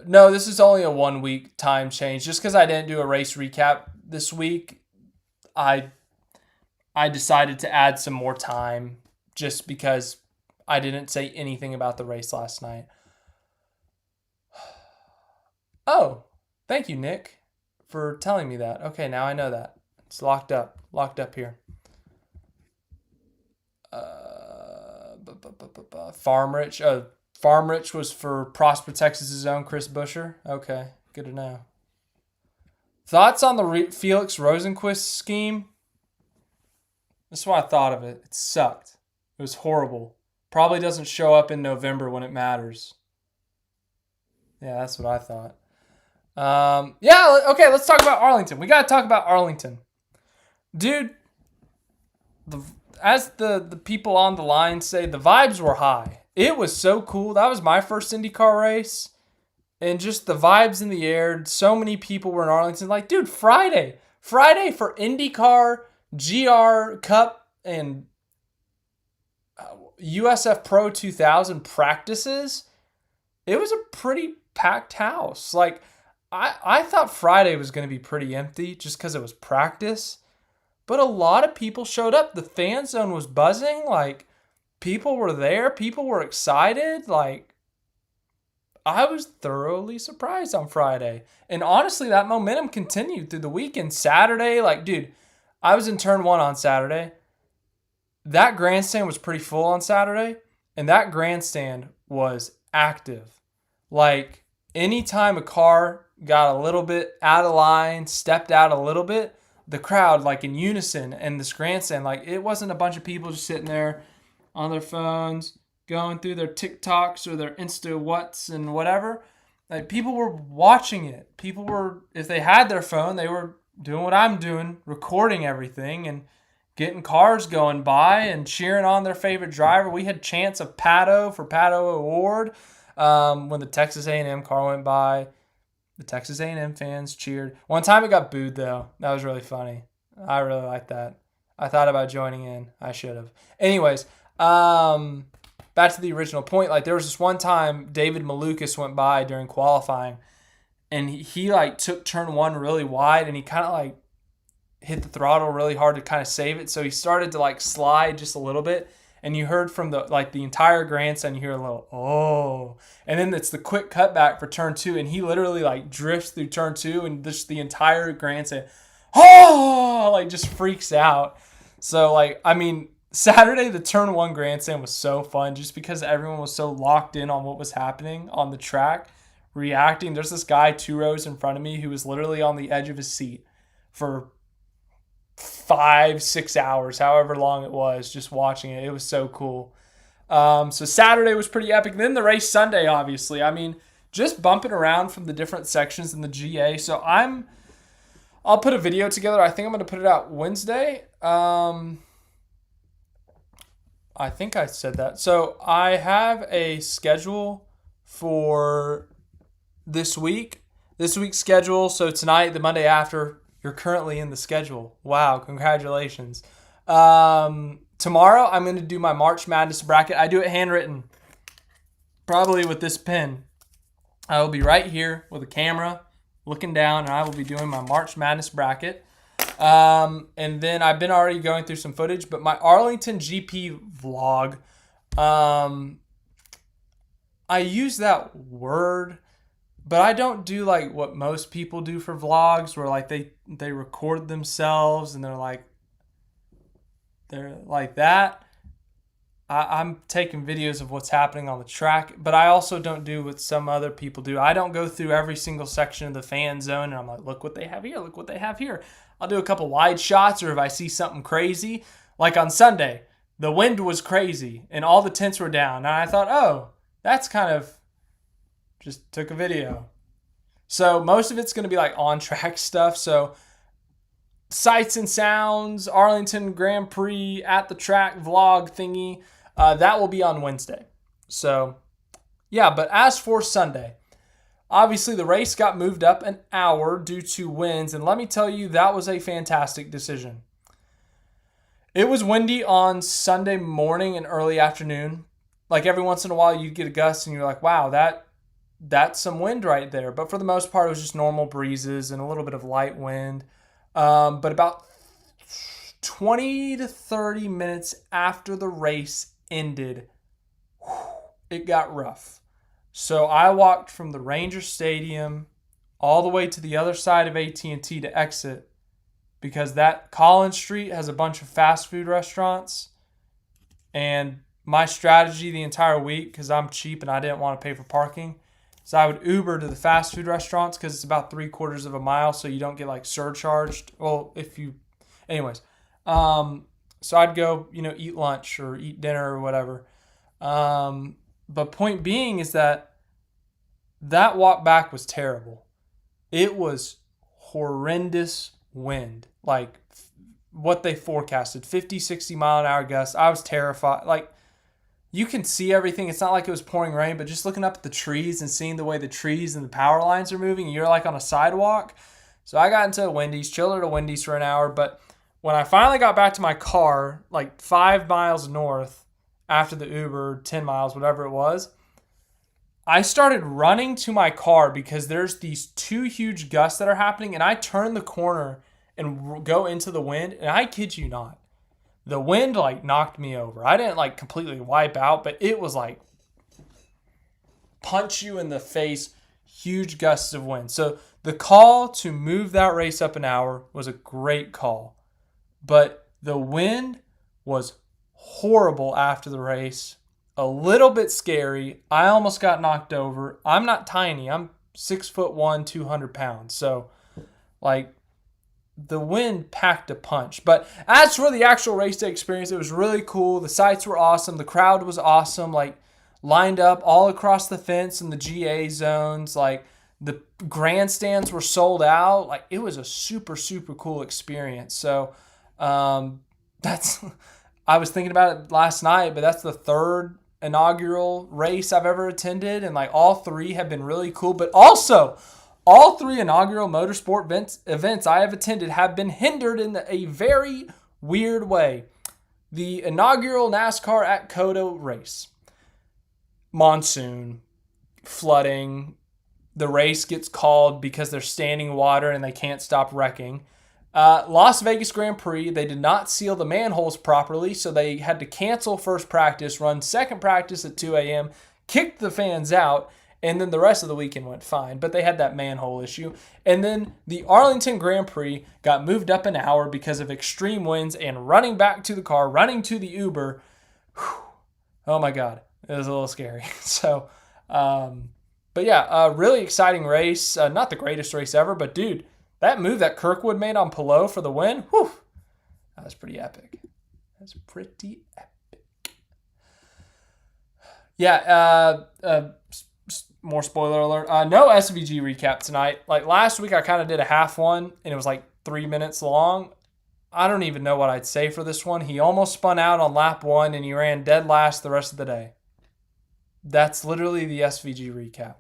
No, this is only a 1 week time change. Just because I didn't do a race recap this week, I decided to add some more time just because I didn't say anything about the race last night. Oh, thank you, Nick, for telling me that. Okay, now I know that. It's locked up here. Farm Rich. Oh, Farm Rich was for Prosper, Texas' own Chris Buescher. Okay, good to know. Thoughts on the Felix Rosenquist scheme? This is what I thought of it. It sucked. It was horrible. Probably doesn't show up in November when it matters. Yeah, that's what I thought. Okay, let's talk about Arlington. We got to talk about Arlington. Dude, the as the people on the line say, the vibes were high. It was so cool. That was my first IndyCar race. And just the vibes in the air. So many people were in Arlington. Like, dude, Friday for IndyCar, GR Cup, and USF Pro 2000 practices. It was a pretty packed house. Like, I thought Friday was going to be pretty empty just because it was practice. But a lot of people showed up. The fan zone was buzzing. Like, people were there. People were excited. Like, I was thoroughly surprised on Friday. And honestly, that momentum continued through the weekend. Saturday, like, dude, I was in turn 1 on Saturday. That grandstand was pretty full on Saturday. And that grandstand was active. Like, anytime a car got a little bit out of line, stepped out a little bit, the crowd, like, in unison, and this grandstand, like, it wasn't a bunch of people just sitting there on their phones, going through their TikToks or their Insta what's and whatever. Like, people were watching it. People were, if they had their phone, they were doing what I'm doing, recording everything and getting cars going by and cheering on their favorite driver. We had chants of Pato for Pato Award when the Texas A&M car went by. The Texas A&M fans cheered. One time it got booed, though. That was really funny. I really liked that. I thought about joining in. I should have. Anyways, back to the original point. Like, there was this one time David Malukas went by during qualifying, and he like took turn 1 really wide, and he kind of like hit the throttle really hard to kind of save it. So he started to like slide just a little bit. And you heard from the entire grandstand, you hear a little, oh. And then it's the quick cutback for turn 2. And he literally like drifts through turn 2 and just the entire grandstand, oh, like just freaks out. So like, I mean, Saturday, the turn 1 grandstand was so fun just because everyone was so locked in on what was happening on the track, reacting. There's this guy 2 rows in front of me who was literally on the edge of his seat for 5-6 hours, however long it was, just watching it. It was so cool. So Saturday was pretty epic. Then the race Sunday, obviously. I mean, just bumping around from the different sections in the GA. So I'll put a video together. I think I'm going to put it out Wednesday. I think I said that. So I have a schedule for this week. This week's schedule. So tonight, the Monday after, you're currently in the schedule. Wow, congratulations. Tomorrow, I'm going to do my March Madness bracket. I do it handwritten, probably with this pen. I will be right here with a camera looking down, and I will be doing my March Madness bracket. And then I've been already going through some footage, but my Arlington GP vlog, I use that word, but I don't do like what most people do for vlogs where like they record themselves and they're like that. I'm taking videos of what's happening on the track, but I also don't do what some other people do. I don't go through every single section of the fan zone and I'm like, look what they have here, look what they have here. I'll do a couple wide shots, or if I see something crazy, like on Sunday, the wind was crazy and all the tents were down. And I thought, oh, that's kind of, just took a video. So most of it's going to be like on track stuff. So sights and sounds, Arlington Grand Prix at the track vlog thingy, that will be on Wednesday. So yeah, but as for Sunday, obviously the race got moved up an hour due to winds. And let me tell you, that was a fantastic decision. It was windy on Sunday morning and early afternoon. Like every once in a while you'd get a gust and you're like, wow, that's some wind right there. But for the most part, it was just normal breezes and a little bit of light wind. But about 20 to 30 minutes after the race ended, it got rough. So I walked from the Ranger Stadium all the way to the other side of AT&T to exit, because that Collins Street has a bunch of fast food restaurants. And my strategy the entire week, because I'm cheap and I didn't want to pay for parking, so I would Uber to the fast food restaurants because it's about 3/4 of a mile, so you don't get like surcharged. Well, anyways. So I'd go, eat lunch or eat dinner or whatever. But point being is that walk back was terrible. It was horrendous wind, like what they forecasted, 50, 60 mile an hour gusts. I was terrified. Like, you can see everything. It's not like it was pouring rain, but just looking up at the trees and seeing the way the trees and the power lines are moving, and you're like on a sidewalk. So I got into a Wendy's, chilled at a Wendy's for an hour. But when I finally got back to my car, like 5 miles north after the Uber, 10 miles, whatever it was, I started running to my car because there's these 2 huge gusts that are happening. And I turned the corner and go into the wind. And I kid you not, the wind like knocked me over. I didn't like completely wipe out, but it was like punch you in the face, huge gusts of wind. So the call to move that race up an hour was a great call. But the wind was horrible after the race. A little bit scary. I almost got knocked over. I'm not tiny. I'm 6'1", 200 pounds. So, like, the wind packed a punch. But as for the actual race day experience, it was really cool. The sights were awesome. The crowd was awesome. Like, lined up all across the fence in the GA zones. Like, the grandstands were sold out. Like, it was a super, super cool experience. So, that's... I was thinking about it last night, but that's the 3rd inaugural race I've ever attended, and like all 3 have been really cool. But also, all 3 inaugural motorsport events I have attended have been hindered in a very weird way. The inaugural NASCAR at COTA race, monsoon, flooding, the race gets called because there's standing water and they can't stop wrecking. Las Vegas Grand Prix, they did not seal the manholes properly, so they had to cancel first practice, run second practice at 2 a.m., kicked the fans out, and then the rest of the weekend went fine. But they had that manhole issue. And then the Arlington Grand Prix got moved up an hour because of extreme winds and running back to the car, running to the Uber. Whew, oh my God, it was a little scary. So, but yeah, really exciting race. Not the greatest race ever, but dude, that move that Kirkwood made on Palou for the win, whew, that was pretty epic. That's pretty epic. Yeah, more spoiler alert. No SVG recap tonight. Like last week, I kind of did a half one, and it was like 3 minutes long. I don't even know what I'd say for this one. He almost spun out on lap 1, and he ran dead last the rest of the day. That's literally the SVG recap.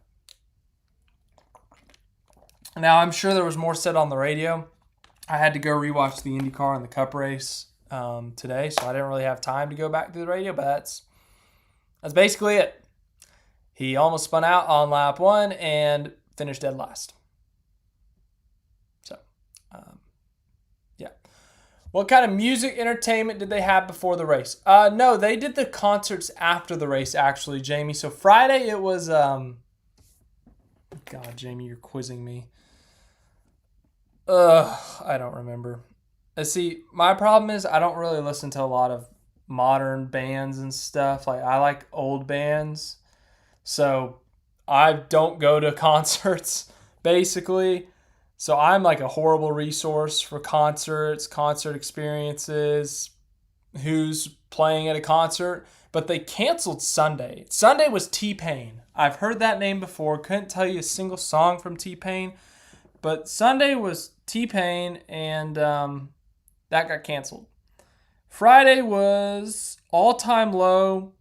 Now, I'm sure there was more said on the radio. I had to go rewatch the IndyCar and the Cup race today, so I didn't really have time to go back to the radio, but that's basically it. He almost spun out on lap 1 and finished dead last. So, yeah. What kind of music entertainment did they have before the race? No, they did the concerts after the race, actually, Jamie. So Friday it was... God, Jamie, you're quizzing me. I don't remember. See, my problem is I don't really listen to a lot of modern bands and stuff. Like, I like old bands. So I don't go to concerts, basically. So I'm like a horrible resource for concerts, concert experiences, who's playing at a concert. But they canceled Sunday. Sunday was T-Pain. I've heard that name before. Couldn't tell you a single song from T-Pain. But Sunday was T-Pain, and that got canceled. Friday was All Time Low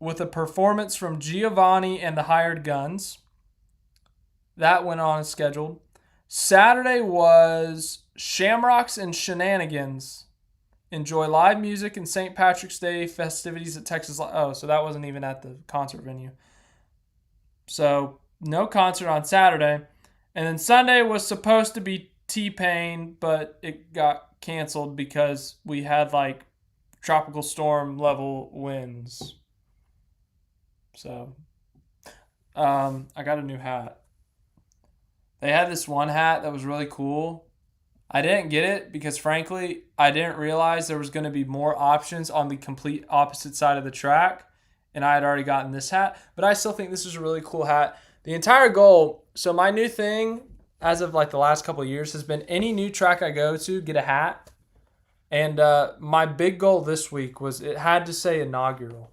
with a performance from Giovanni and the Hired Guns. That went on as scheduled. Saturday was Shamrocks and Shenanigans. Enjoy live music and St. Patrick's Day festivities at Texas. Oh, so that wasn't even at the concert venue. So no concert on Saturday. And then Sunday was supposed to be T-Pain, but it got canceled because we had like tropical storm level winds. So I got a new hat. They had this one hat that was really cool. I didn't get it because, frankly, I didn't realize there was going to be more options on the complete opposite side of the track, and I had already gotten this hat. But I still think this is a really cool hat. The entire goal, so my new thing, as of like the last couple of years, has been any new track I go to, get a hat. And my big goal this week was it had to say inaugural.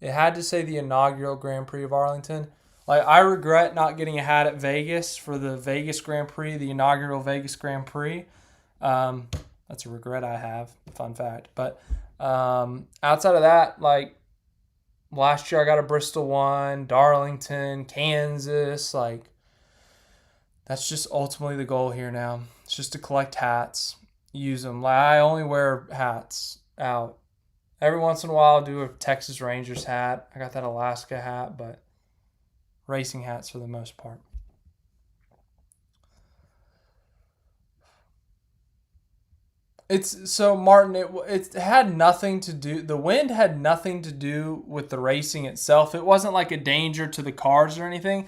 It had to say the inaugural Grand Prix of Arlington. Like, I regret not getting a hat at Vegas for the Vegas Grand Prix, the inaugural Vegas Grand Prix. That's That's a regret I have. Fun fact. But outside of that, like last year I got a Bristol one, Darlington, Kansas. Like that's just ultimately the goal here now. It's just to collect hats, use them. Like I only wear hats out. Every once in a while I'll do a Texas Rangers hat. I got that Alaska hat, but racing hats for the most part. It's so Martin. It had nothing to do. The wind had nothing to do with the racing itself. It wasn't like a danger to the cars or anything.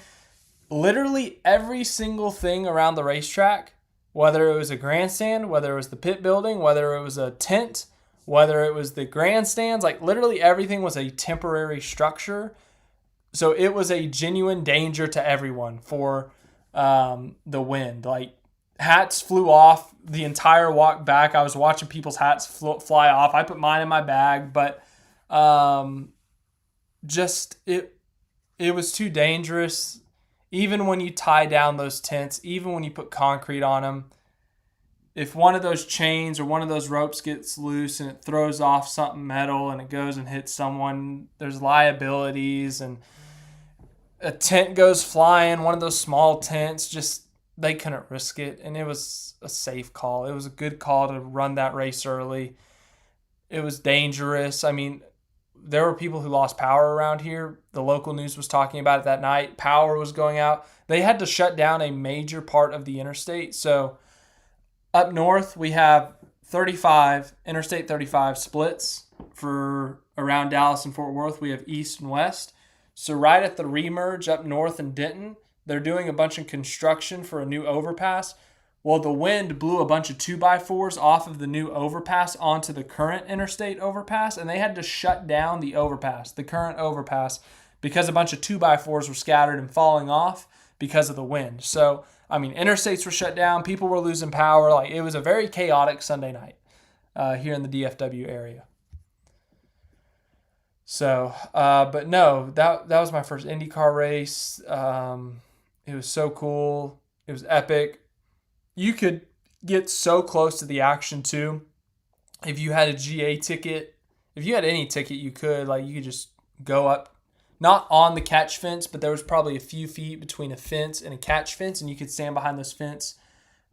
Literally every single thing around the racetrack, whether it was a grandstand, whether it was the pit building, whether it was a tent, whether it was the grandstands, like literally everything was a temporary structure. So it was a genuine danger to everyone for the wind. Like hats flew off the entire walk back. I was watching people's hats fly off. I put mine in my bag, but just it was too dangerous. Even when you tie down those tents, even when you put concrete on them, if one of those chains or one of those ropes gets loose and it throws off something metal and it goes and hits someone, there's liabilities, and a tent goes flying, one of those small tents, just they couldn't risk it, and it was a safe call. It was a good call to run that race early. It was dangerous. I mean, there were people who lost power around here. The local news was talking about it that night. Power was going out. They had to shut down a major part of the interstate. So up north, we have Interstate 35 splits for around Dallas and Fort Worth. We have east and west. So right at the remerge up north in Denton, they're doing a bunch of construction for a new overpass. Well, the wind blew a bunch of 2x4s off of the new overpass onto the current interstate overpass, and they had to shut down the overpass, the current overpass, because a bunch of 2x4s were scattered and falling off because of the wind. So, I mean, interstates were shut down. People were losing power. Like, it was a very chaotic Sunday night here in the DFW area. So, but no, that was my first IndyCar race. It was so cool. It was epic. You could get so close to the action too. If you had a GA ticket, if you had any ticket, you could just go up, not on the catch fence, but there was probably a few feet between a fence and a catch fence, and you could stand behind this fence.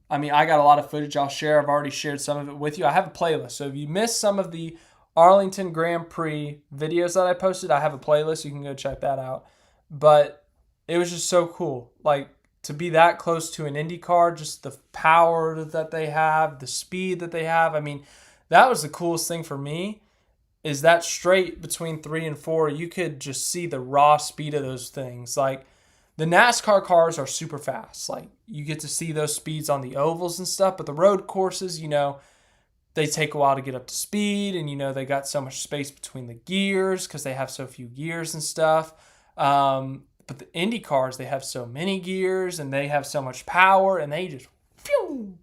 I mean, I got a lot of footage I'll share. I've already shared some of it with you. I have a playlist. So if you missed some of the Arlington Grand Prix videos that I posted, I have a playlist. You can go check that out. But it was just so cool. Like, to be that close to an Indy car, just the power that they have, the speed that they have. I mean, that was the coolest thing for me, is that straight between 3 and 4, you could just see the raw speed of those things. Like, the NASCAR cars are super fast. Like, you get to see those speeds on the ovals and stuff, but the road courses, they take a while to get up to speed, and, they got so much space between the gears because they have so few gears and stuff. But the Indy cars, they have so many gears and they have so much power, and they just phew,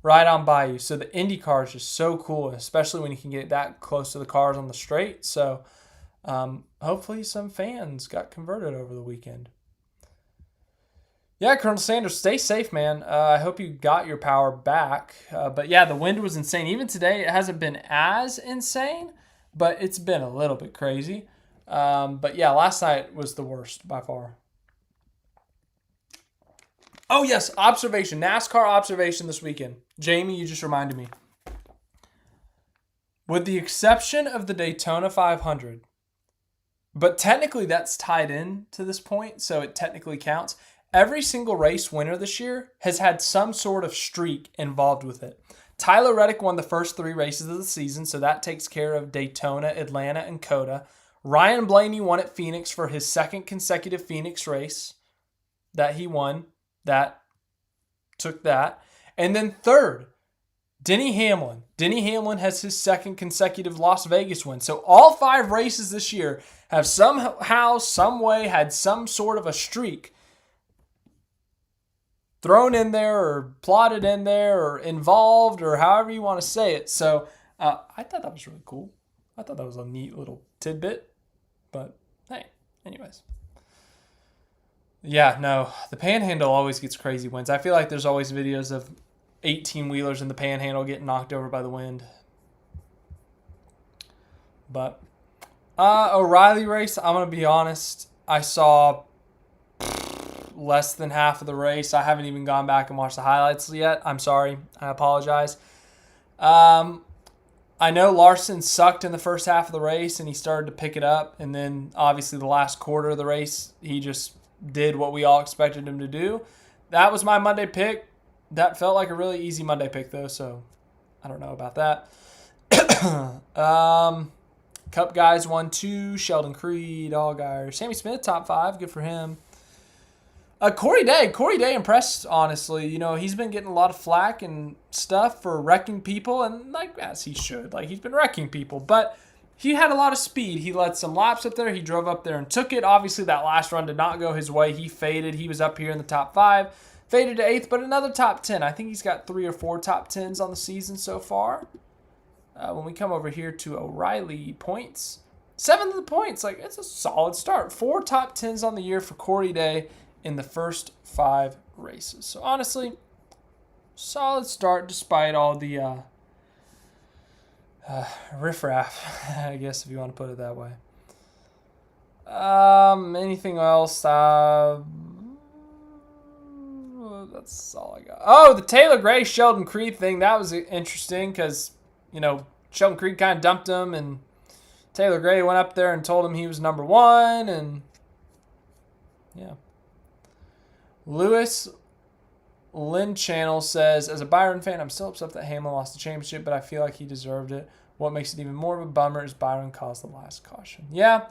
right on by you. So the Indy car is just so cool, especially when you can get that close to the cars on the straight. So hopefully some fans got converted over the weekend. Yeah, Colonel Sanders, stay safe, man. I hope you got your power back. But yeah, the wind was insane. Even today, it hasn't been as insane, but it's been a little bit crazy. But yeah, last night was the worst by far. Oh yes, observation. NASCAR observation this weekend. Jamie, you just reminded me. With the exception of the Daytona 500, but technically that's tied in to this point, so it technically counts. Every single race winner this year has had some sort of streak involved with it. Tyler Reddick won the first 3 races of the season, so that takes care of Daytona, Atlanta, and COTA. Ryan Blaney won at Phoenix for his second consecutive Phoenix race that he won. That took that. And then third, Denny Hamlin. Denny Hamlin has his second consecutive Las Vegas win. So all 5 races this year have somehow, some way had some sort of a streak thrown in there or plotted in there or involved or however you want to say it. So I thought that was really cool. I thought that was a neat little tidbit. But hey, anyways. Yeah, no, the Panhandle always gets crazy wins. I feel like there's always videos of 18-wheelers in the panhandle getting knocked over by the wind. But O'Reilly race, I'm going to be honest, I saw less than half of the race. I haven't even gone back and watched the highlights yet. I'm sorry. I apologize. I know Larson sucked in the first half of the race, and he started to pick it up. And then, obviously, the last quarter of the race, he just did what we all expected him to do. That was my Monday pick. That felt like a really easy Monday pick, though, so I don't know about that. Cup guys 1-2, Sheldon Creed, Allgaier, Sammy Smith, top 5, good for him. Corey Day impressed, honestly. You know, he's been getting a lot of flack and stuff for wrecking people, and like, as he should. Like, he's been wrecking people, but he had a lot of speed. He led some laps up there. He drove up there and took it. Obviously, that last run did not go his way. He faded. He was up here in the top 5, faded to 8th, but another top 10. I think he's got 3 or 4 top 10s on the season so far. When we come over here to O'Reilly points, 7th of the points. Like, it's a solid start. 4 top 10s on the year for Corey Day in the first 5 races. So, honestly, solid start despite all the riffraff, I guess, if you want to put it that way. Anything else? That's all I got. Oh, the Taylor Gray Sheldon Creed thing. That was interesting because, you know, Sheldon Creed kind of dumped him, and Taylor Gray went up there and told him he was number 1, and yeah. Lewis Lynn Channel says, as a Byron fan, I'm still upset that Hamlin lost the championship, but I feel like he deserved it. What makes it even more of a bummer is Byron caused the last caution. Yeah.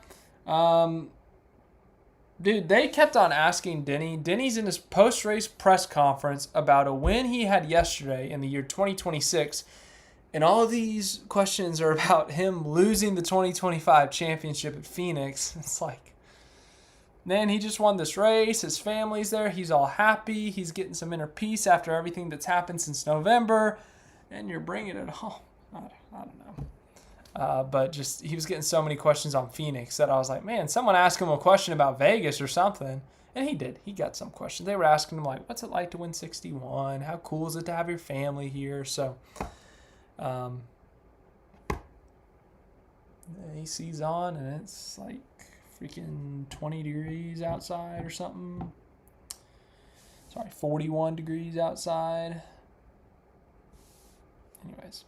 Dude, they kept on asking Denny. Denny's in his post-race press conference about a win he had yesterday in the year 2026, and all of these questions are about him losing the 2025 championship at Phoenix. It's like, man, he just won this race. His family's there. He's all happy. He's getting some inner peace after everything that's happened since November. And you're bringing it home. I don't know. But just he was getting so many questions on Phoenix that I was like, man, someone asked him a question about Vegas or something. And he did. He got some questions. They were asking him, like, what's it like to win 61? How cool is it to have your family here? So, AC's on, and it's like freaking 20 degrees outside or something. Sorry, 41 degrees outside. Anyways.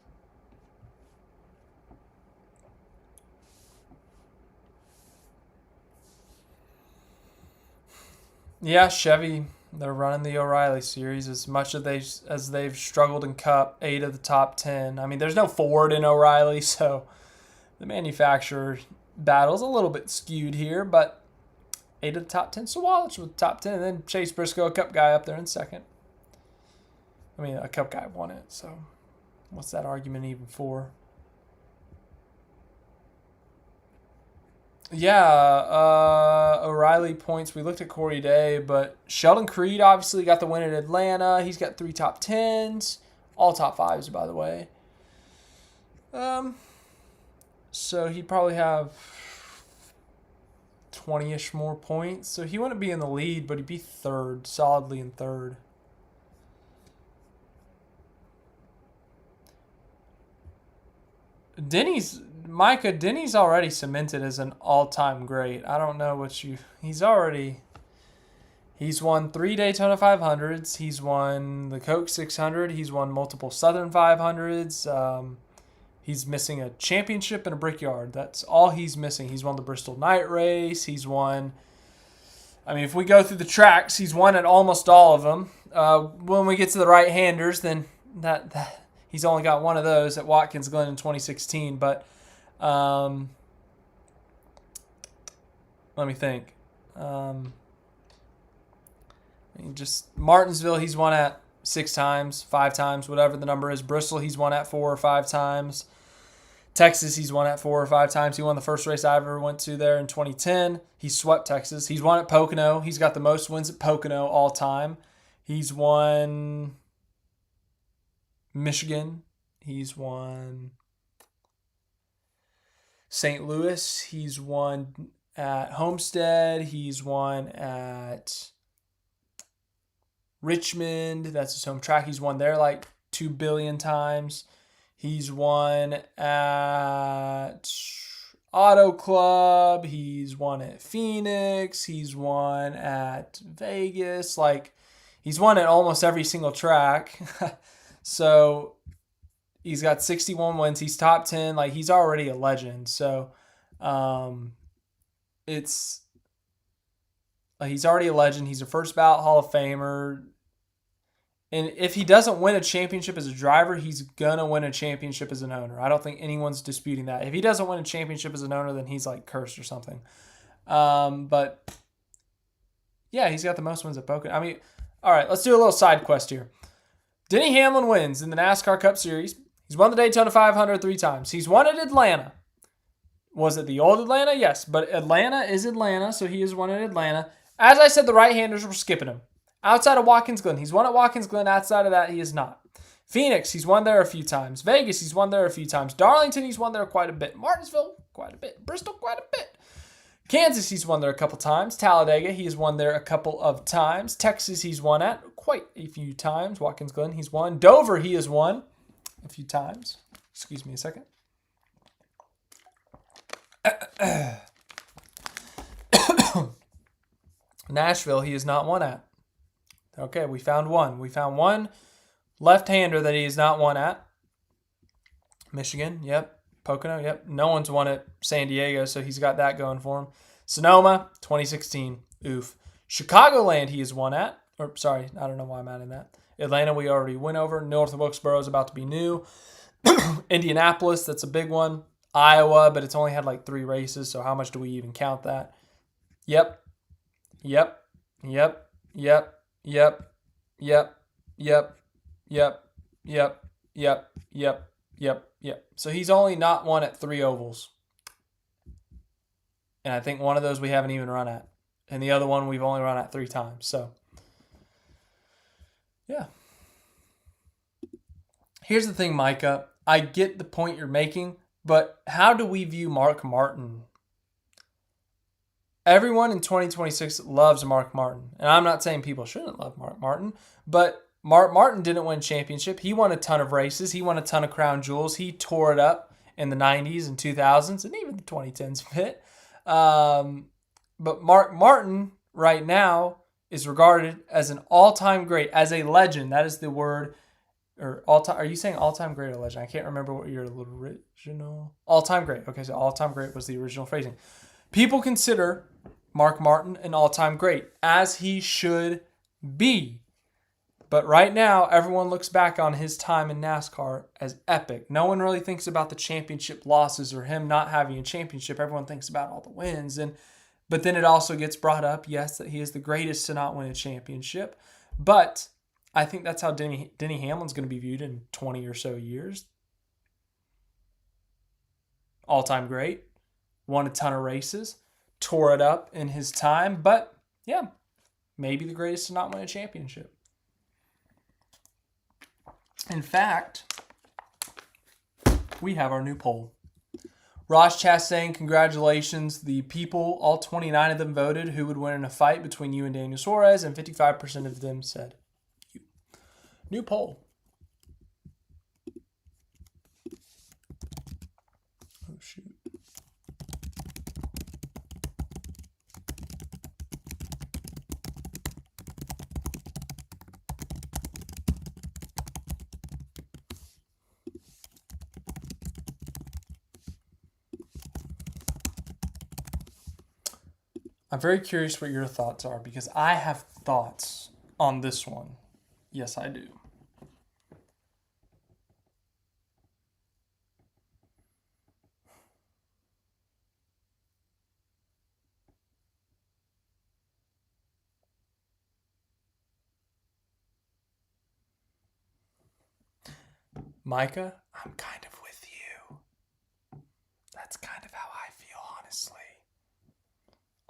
Yeah, Chevy, they're running the O'Reilly series as much as they've struggled in Cup, 8 of the top 10. I mean, there's no Ford in O'Reilly, so the manufacturer battle's a little bit skewed here, but 8 of the top 10. So Wallace with the top 10, and then Chase Briscoe, a Cup guy, up there in second. I mean, a Cup guy won it, so what's that argument even for? Yeah, O'Reilly points. We looked at Corey Day, but Sheldon Creed obviously got the win at Atlanta. He's got 3 top 10s, all top 5s, by the way. So he'd probably have 20-ish more points. So he wouldn't be in the lead, but he'd be third, solidly in third. Denny's already cemented as an all-time great. I don't know what he's won 3 Daytona 500s. He's won the Coke 600. He's won multiple Southern 500s. He's missing a championship and a Brickyard. That's all he's missing. He's won the Bristol Night Race. He's won, I mean, if we go through the tracks, he's won at almost all of them. When we get to the right-handers, then that he's only got one of those at Watkins Glen in 2016. But let me think. Just Martinsville, he's won at 6 times, 5 times, whatever the number is. Bristol, he's won at 4 or 5 times. Texas, he's won at 4 or 5 times. He won the first race I ever went to there in 2010. He swept Texas. He's won at Pocono. He's got the most wins at Pocono all time. He's won Michigan. He's won St. Louis. He's won at Homestead. He's won at Richmond, that's his home track. He's won there like 2 billion times. He's won at Auto Club. He's won at Phoenix. He's won at Vegas. Like, he's won at almost every single track. So he's got 61 wins. He's top 10. Like, he's already a legend. So he's already a legend. He's a first ballot Hall of Famer. And if he doesn't win a championship as a driver, he's going to win a championship as an owner. I don't think anyone's disputing that. If he doesn't win a championship as an owner, then he's like cursed or something. But yeah, he's got the most wins at Pocono. I mean, all right, let's do a little side quest here. Denny Hamlin wins in the NASCAR Cup Series. He's won the Daytona 500 3 times. He's won at Atlanta. Was it the old Atlanta? Yes, but Atlanta is Atlanta, so he has won at Atlanta. As I said, the right-handers were skipping him. Outside of Watkins Glen, he's won at Watkins Glen. Outside of that, he is not. Phoenix, he's won there a few times. Vegas, he's won there a few times. Darlington, he's won there quite a bit. Martinsville, quite a bit. Bristol, quite a bit. Kansas, he's won there a couple times. Talladega, he's won there a couple of times. Texas, he's won at quite a few times. Watkins Glen, he's won. Dover, he has won a few times. Excuse me a second. Nashville, he has not won at. Okay, we found one. We found one left-hander that he has not won at. Michigan, yep. Pocono, yep. No one's won at San Diego, so he's got that going for him. Sonoma, 2016, oof. Chicagoland, he has won at. Or, sorry, I don't know why I'm adding that. Atlanta, we already went over. North of Wilkesboro is about to be new. Indianapolis, that's a big one. Iowa, but it's only had like 3 races, so how much do we even count that? Yep. Yep. Yep. Yep. Yep, yep, yep, yep, yep, yep, yep, yep, yep. So he's only not won at 3 ovals. And I think one of those we haven't even run at. And the other one we've only run at 3 times. So, yeah. Here's the thing, Micah. I get the point you're making, but how do we view Mark Martin? Everyone in 2026 loves Mark Martin. And I'm not saying people shouldn't love Mark Martin, but Mark Martin didn't win a championship. He won a ton of races. He won a ton of crown jewels. He tore it up in the 90s and 2000s and even the 2010s fit. But Mark Martin right now is regarded as an all-time great, as a legend. That is the word. Or all-time. Are you saying all-time great or legend? I can't remember what your original. All-time great. Okay, so all-time great was the original phrasing. People consider Mark Martin an all-time great, as he should be. But right now, everyone looks back on his time in NASCAR as epic. No one really thinks about the championship losses or him not having a championship. Everyone thinks about all the wins. But then it also gets brought up, yes, that he is the greatest to not win a championship. But I think that's how Denny Hamlin's going to be viewed in 20 or so years. All-time great. Won a ton of races, tore it up in his time, but yeah, maybe the greatest to not win a championship. In fact, we have our new poll. Ross Chastain, congratulations. The people, all 29 of them voted who would win in a fight between you and Daniel Suarez, and 55% of them said you. New poll. Oh, shoot. I'm very curious what your thoughts are, because I have thoughts on this one. Yes, I do. Micah, I'm kind of with you. That's kind of how I feel, honestly.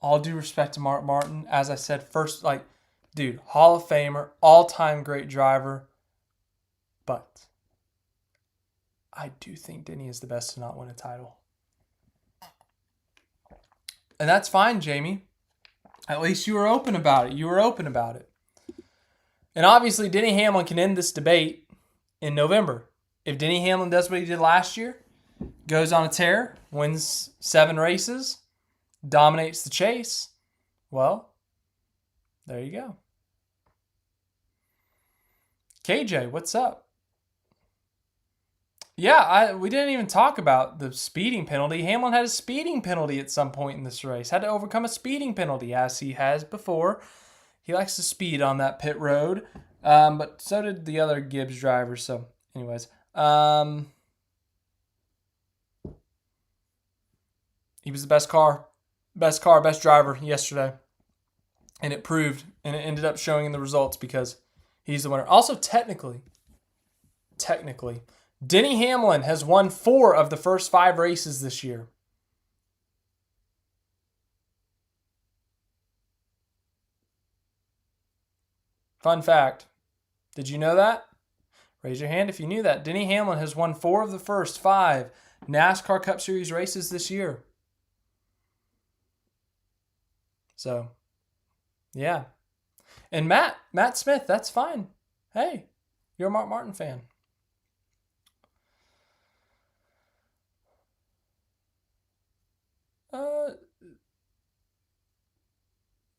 All due respect to Mark Martin, as I said first, dude, Hall of Famer, all-time great driver. But I do think Denny is the best to not win a title. And that's fine, Jamie. At least you were open about it. And obviously, Denny Hamlin can end this debate in November. If Denny Hamlin does what he did last year, goes on a tear, wins 7 races, dominates the chase, well, there you go. KJ, what's up? Yeah, we didn't even talk about the speeding penalty. Hamlin had a speeding penalty at some point in this race. Had to overcome a speeding penalty, as he has before. He likes to speed on that pit road. But so did the other Gibbs drivers. So, anyways. He was the best driver yesterday. And it proved, and it ended up showing in the results because he's the winner. Also, technically, Denny Hamlin has won 4 of the first 5 races this year. Fun fact. Did you know that? Raise your hand if you knew that. Denny Hamlin has won 4 of the first 5 NASCAR Cup Series races this year. So, yeah. And Matt Smith, that's fine. Hey, you're a Mark Martin fan.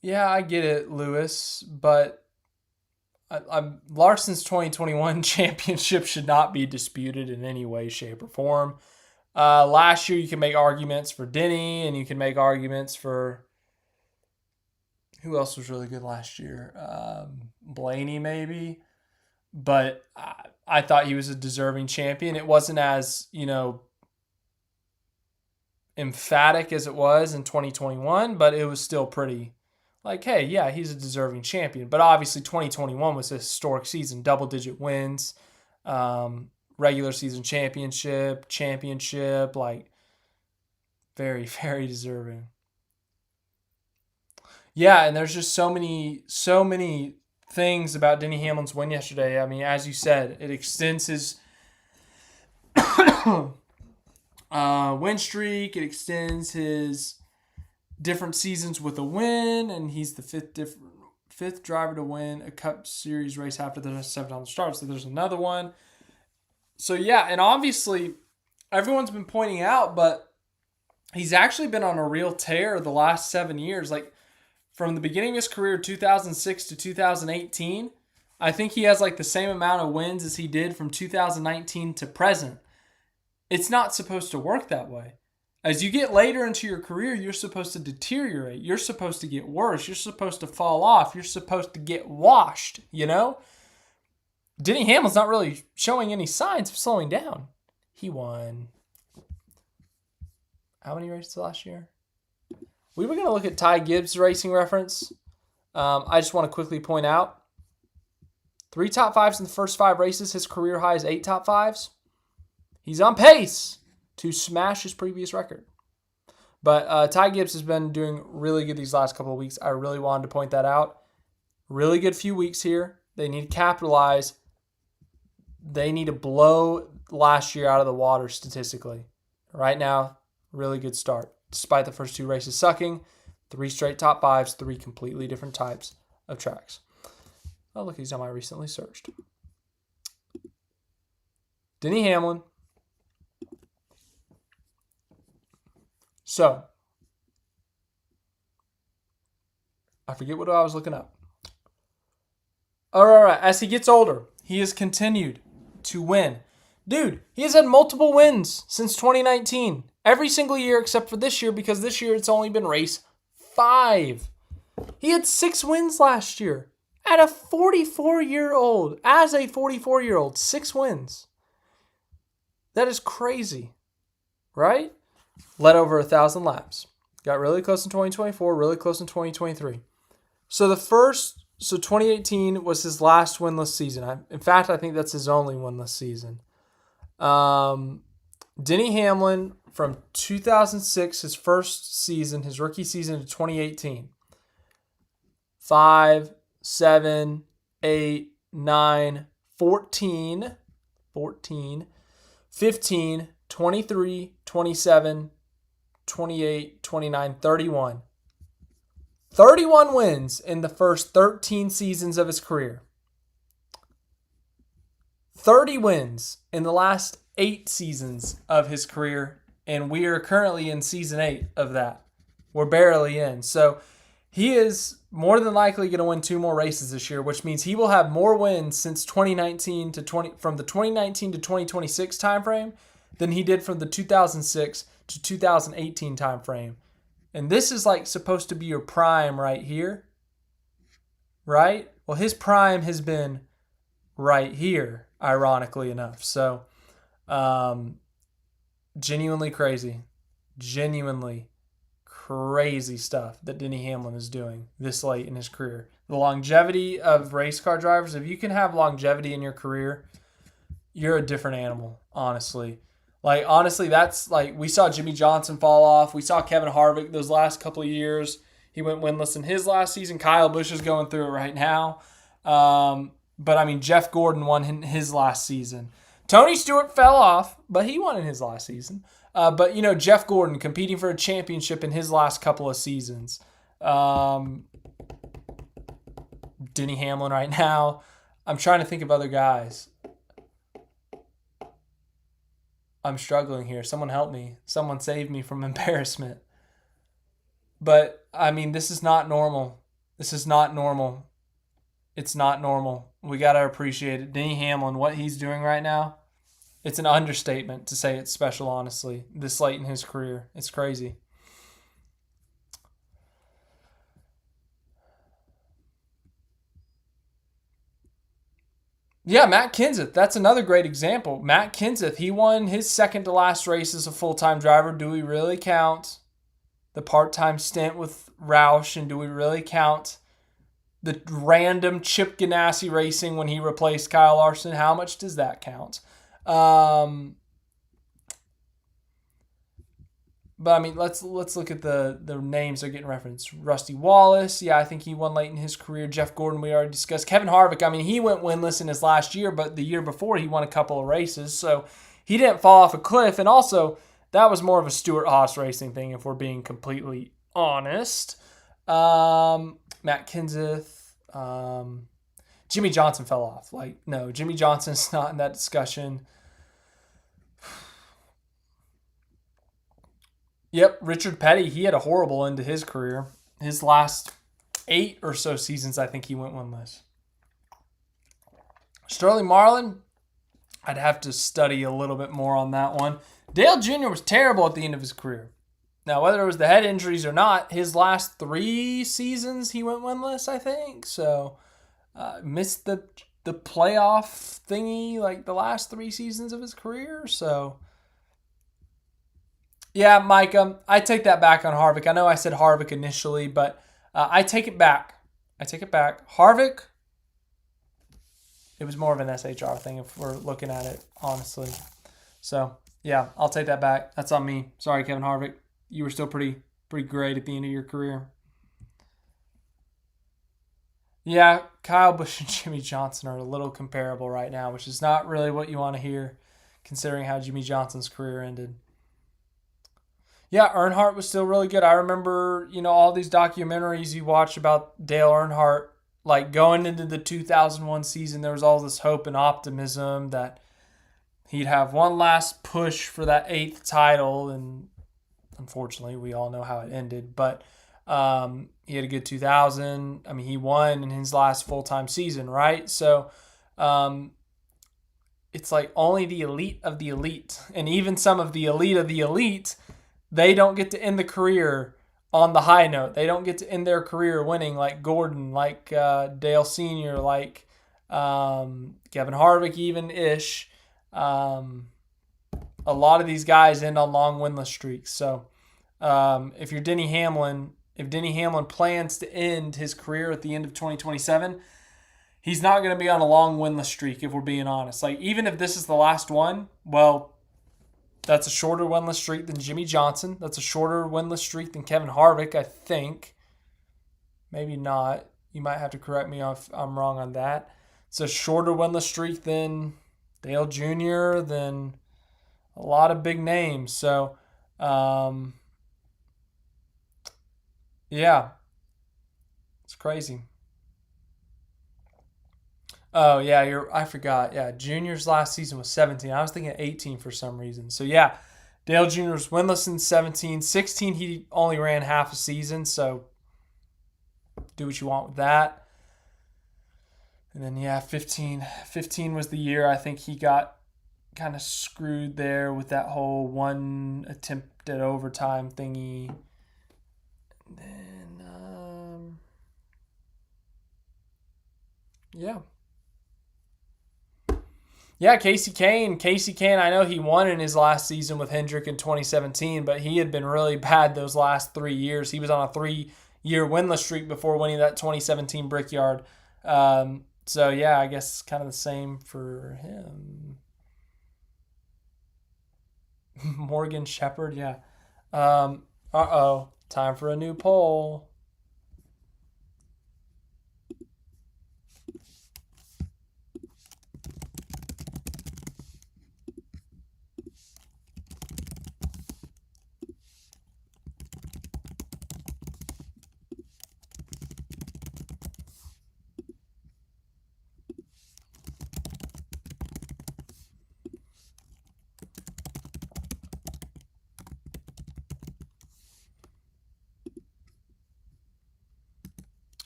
Yeah, I get it, Lewis, but Larson's 2021 championship should not be disputed in any way, shape, or form. Last year, you can make arguments for Denny, and you can make arguments for who else was really good last year? Blaney, maybe. But I thought he was a deserving champion. It wasn't as, emphatic as it was in 2021, but it was still pretty like, hey, yeah, he's a deserving champion. But obviously 2021 was a historic season, double-digit wins, regular season championship, like very, very deserving. Yeah, and there's just so many things about Denny Hamlin's win yesterday. I mean, as you said, it extends his win streak. It extends his different seasons with a win, and he's the fifth driver to win a Cup Series race after the 7-time start. So there's another one. So yeah, and obviously everyone's been pointing out, but he's actually been on a real tear the last 7 years. Like from the beginning of his career, 2006 to 2018, I think he has like the same amount of wins as he did from 2019 to present. It's not supposed to work that way. As you get later into your career, you're supposed to deteriorate. You're supposed to get worse. You're supposed to fall off. You're supposed to get washed, Denny Hamlin's not really showing any signs of slowing down. He won how many races last year? We were going to look at Ty Gibbs Racing reference. I just want to quickly point out 3 top 5s in the first 5 races. His career high is 8 top 5s. He's on pace to smash his previous record. But Ty Gibbs has been doing really good these last couple of weeks. I really wanted to point that out. Really good few weeks here. They need to capitalize. They need to blow last year out of the water statistically. Right now, really good start. Despite the first 2 races sucking, 3 straight top 5s, 3 completely different types of tracks. Oh, look, he's on my recently searched. Denny Hamlin. So, I forget what I was looking up. All right. As he gets older, he has continued to win. Dude, he has had multiple wins since 2019. Every single year except for this year, because this year it's only been race 5. He had 6 wins last year. As a 44-year-old, 6 wins. That is crazy, right? Led over 1,000 laps. Got really close in 2024, really close in 2023. So 2018 was his last winless season. In fact, I think that's his only winless season. Denny Hamlin from 2006, his first season, his rookie season, to 2018. 5, 7, 8, 9, 14, 15, 23, 27, 28, 29, 31. 31 wins in the first 13 seasons of his career. 30 wins in the last 8 seasons of his career, and we are currently in season 8 of that. We're barely in. So he is more than likely going to win 2 more races this year, which means he will have more wins since 2019 to from the 2019 to 2026 timeframe than he did from the 2006 to 2018 timeframe. And this is like supposed to be your prime right here, right? Well, his prime has been right here, ironically enough. So, genuinely crazy stuff that Denny Hamlin is doing this late in his career. The longevity of race car drivers, if you can have longevity in your career, you're a different animal, honestly. Like, honestly, that's like, we saw Jimmy Johnson fall off. We saw Kevin Harvick those last couple of years. He went winless in his last season. Kyle Busch is going through it right now. But, I mean, Jeff Gordon won in his last season. Tony Stewart fell off, but he won in his last season. But, you know, Jeff Gordon competing for a championship in his last couple of seasons. Denny Hamlin right now. I'm trying to think of other guys. I'm struggling here. Someone help me. Someone save me from embarrassment. But, I mean, this is not normal. This is not normal. It's not normal. We got to appreciate it. Denny Hamlin, what he's doing right now, it's an understatement to say it's special, honestly, this late in his career. It's crazy. Yeah, Matt Kenseth. That's another great example. Matt Kenseth, he won his second to last race as a full-time driver. Do we really count the part-time stint with Roush? And do we really count the random Chip Ganassi racing when he replaced Kyle Larson? How much does that count? But, I mean, let's look at the names that are getting referenced. Rusty Wallace, yeah, I think he won late in his career. Jeff Gordon, we already discussed. Kevin Harvick, I mean, he went winless in his last year, but the year before he won a couple of races, so he didn't fall off a cliff. And also, that was more of a Stewart-Haas racing thing, if we're being completely honest. Matt Kenseth, Jimmy Johnson fell off. Like, no, Jimmy Johnson's not in that discussion. Yep, Richard Petty, he had a horrible end to his career. His last 8 or so seasons, I think he went winless. Sterling Marlin, I'd have to study a little bit more on that one. Dale Jr. was terrible at the end of his career. Now, whether it was the head injuries or not, his last 3 seasons he went winless, I think. So, missed the playoff thingy like the last 3 seasons of his career. So, yeah, Micah, I take that back on Harvick. I know I said Harvick initially, but I take it back. Harvick, it was more of an SHR thing if we're looking at it, honestly. So, yeah, I'll take that back. That's on me. Sorry, Kevin Harvick. You were still pretty great at the end of your career. Yeah, Kyle Busch and Jimmy Johnson are a little comparable right now, which is not really what you want to hear considering how Jimmy Johnson's career ended. Yeah, Earnhardt was still really good. I remember, all these documentaries you watch about Dale Earnhardt, like going into the 2001 season, there was all this hope and optimism that he'd have one last push for that 8th title, and unfortunately, we all know how it ended. But he had a good 2000. I mean, he won in his last full-time season, right? So it's like only the elite of the elite, and even some of the elite, they don't get to end the career on the high note. They don't get to end their career winning like Gordon, like Dale Sr., like Kevin Harvick even-ish. A lot of these guys end on long winless streaks. So if Denny Hamlin plans to end his career at the end of 2027, he's not going to be on a long winless streak, if we're being honest. Like, even if this is the last one, well, that's a shorter winless streak than Jimmy Johnson. That's a shorter winless streak than Kevin Harvick, I think. Maybe not. You might have to correct me if I'm wrong on that. It's a shorter winless streak than Dale Jr., than a lot of big names. So, yeah. It's crazy. Oh yeah, I forgot. Yeah, Junior's last season was 17. I was thinking 18 for some reason. So yeah, Dale Jr. was winless in 17. 16 he only ran half a season, so do what you want with that. And then yeah, 15 was the year I think he got kind of screwed there with that whole one attempt at overtime thingy. And then yeah. Yeah, Casey Kane. Casey Kane, I know he won in his last season with Hendrick in 2017, but he had been really bad those last 3 years. He was on a 3-year winless streak before winning that 2017 Brickyard. So, yeah, I guess kind of the same for him. Morgan Shepherd, yeah. Time for a new poll.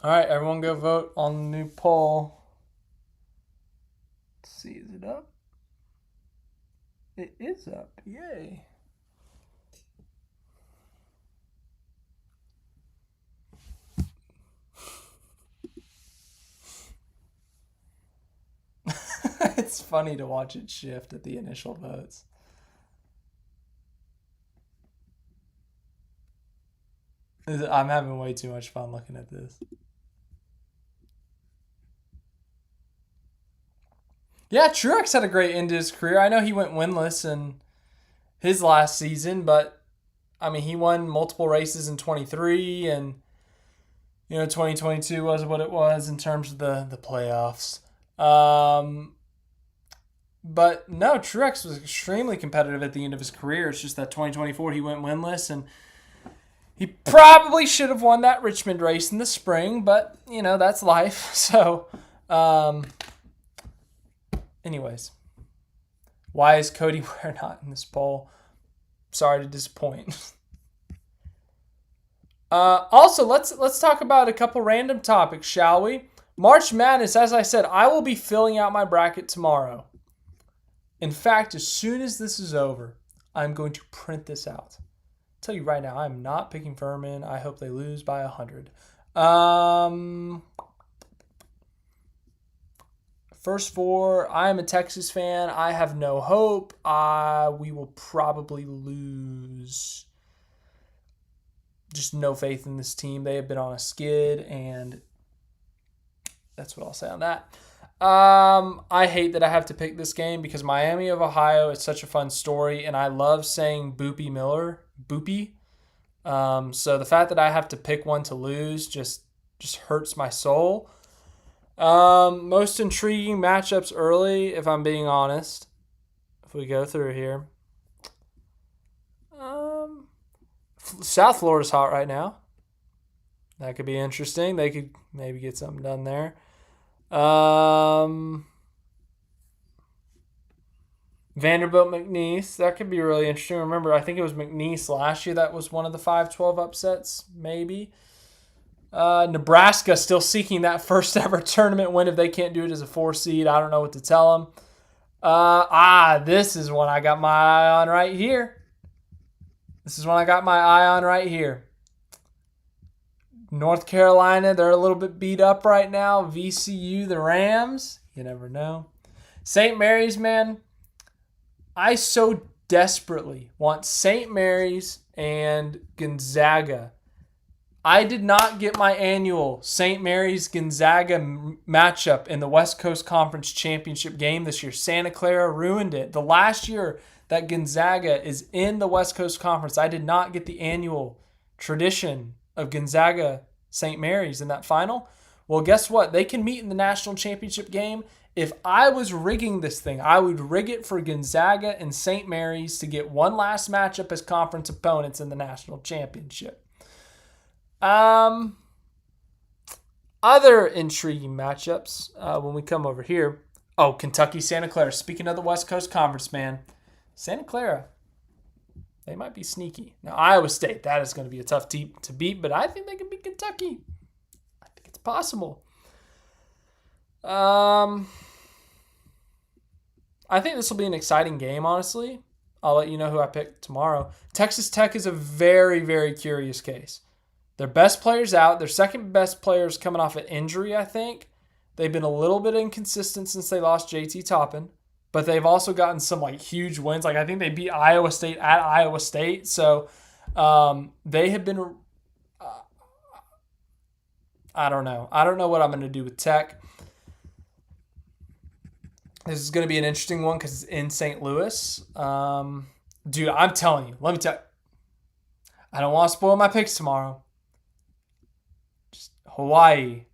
All right, everyone go vote on the new poll. Let's see, is it up? It is up. Yay. It's funny to watch it shift at the initial votes. I'm having way too much fun looking at this. Yeah, Truex had a great end to his career. I know he went winless in his last season, but I mean, he won multiple races in 23, and 2022 was what it was in terms of the playoffs. But no, Truex was extremely competitive at the end of his career. It's just that 2024 he went winless, and he probably should have won that Richmond race in the spring, but that's life. So, anyways, why is Cody Ware not in this poll? Sorry to disappoint. Also, let's talk about a couple random topics, shall we? March Madness, as I said, I will be filling out my bracket tomorrow. In fact, as soon as this is over, I'm going to print this out. I'll tell you right now, I'm not picking Furman. I hope they lose by 100. First four, I am a Texas fan. I have no hope. We will probably lose. Just no faith in this team. They have been on a skid, and that's what I'll say on that. I hate that I have to pick this game because Miami of Ohio is such a fun story, and I love saying Boopy Miller. Boopy. So the fact that I have to pick one to lose just hurts my soul. Most intriguing matchups early, if I'm being honest. If we go through here. South Florida's hot right now. That could be interesting. They could maybe get something done there. Vanderbilt McNeese. That could be really interesting. Remember, I think it was McNeese last year that was one of the 5-12 upsets, maybe. Nebraska still seeking that first ever tournament win if they can't do it as a 4 seed. I don't know what to tell them. This is one I got my eye on right here. North Carolina, they're a little bit beat up right now. VCU, the Rams, you never know. St. Mary's, man, I so desperately want St. Mary's and Gonzaga. I did not get my annual St. Mary's Gonzaga matchup in the West Coast Conference Championship game this year. Santa Clara ruined it. The last year that Gonzaga is in the West Coast Conference, I did not get the annual tradition of Gonzaga St. Mary's in that final. Well, guess what? They can meet in the national championship game. If I was rigging this thing, I would rig it for Gonzaga and St. Mary's to get one last matchup as conference opponents in the national championship. other intriguing matchups when we come over here. Oh, Kentucky, Santa Clara. Speaking of the West Coast Conference, man, Santa Clara, they might be sneaky. Now, Iowa State, that is going to be a tough team to beat, but I think they can beat Kentucky. I think it's possible. I think this will be an exciting game, honestly. I'll let you know who I pick tomorrow. Texas Tech is a very, very curious case. Their best player's out. Their second best player's coming off an injury, I think. They've been a little bit inconsistent since they lost JT Toppin, but they've also gotten some huge wins. I think they beat Iowa State at Iowa State. So they have been I don't know. I don't know what I'm going to do with Tech. This is going to be an interesting one because it's in St. Louis. Dude, I'm telling you. Let me tell you. I don't want to spoil my picks tomorrow. Just Hawaii.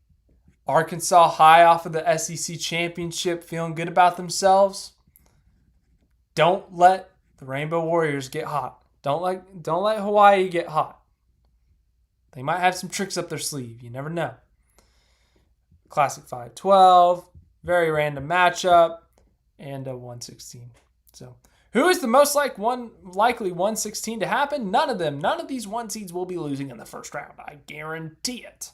Arkansas high off of the SEC championship, feeling good about themselves. Don't let the Rainbow Warriors get hot. Don't let Hawaii get hot. They might have some tricks up their sleeve. You never know. Classic 5-12. Very random matchup. And a 116. So, who is the most likely 116 to happen? None of them. None of these 1 seeds will be losing in the first round. I guarantee it.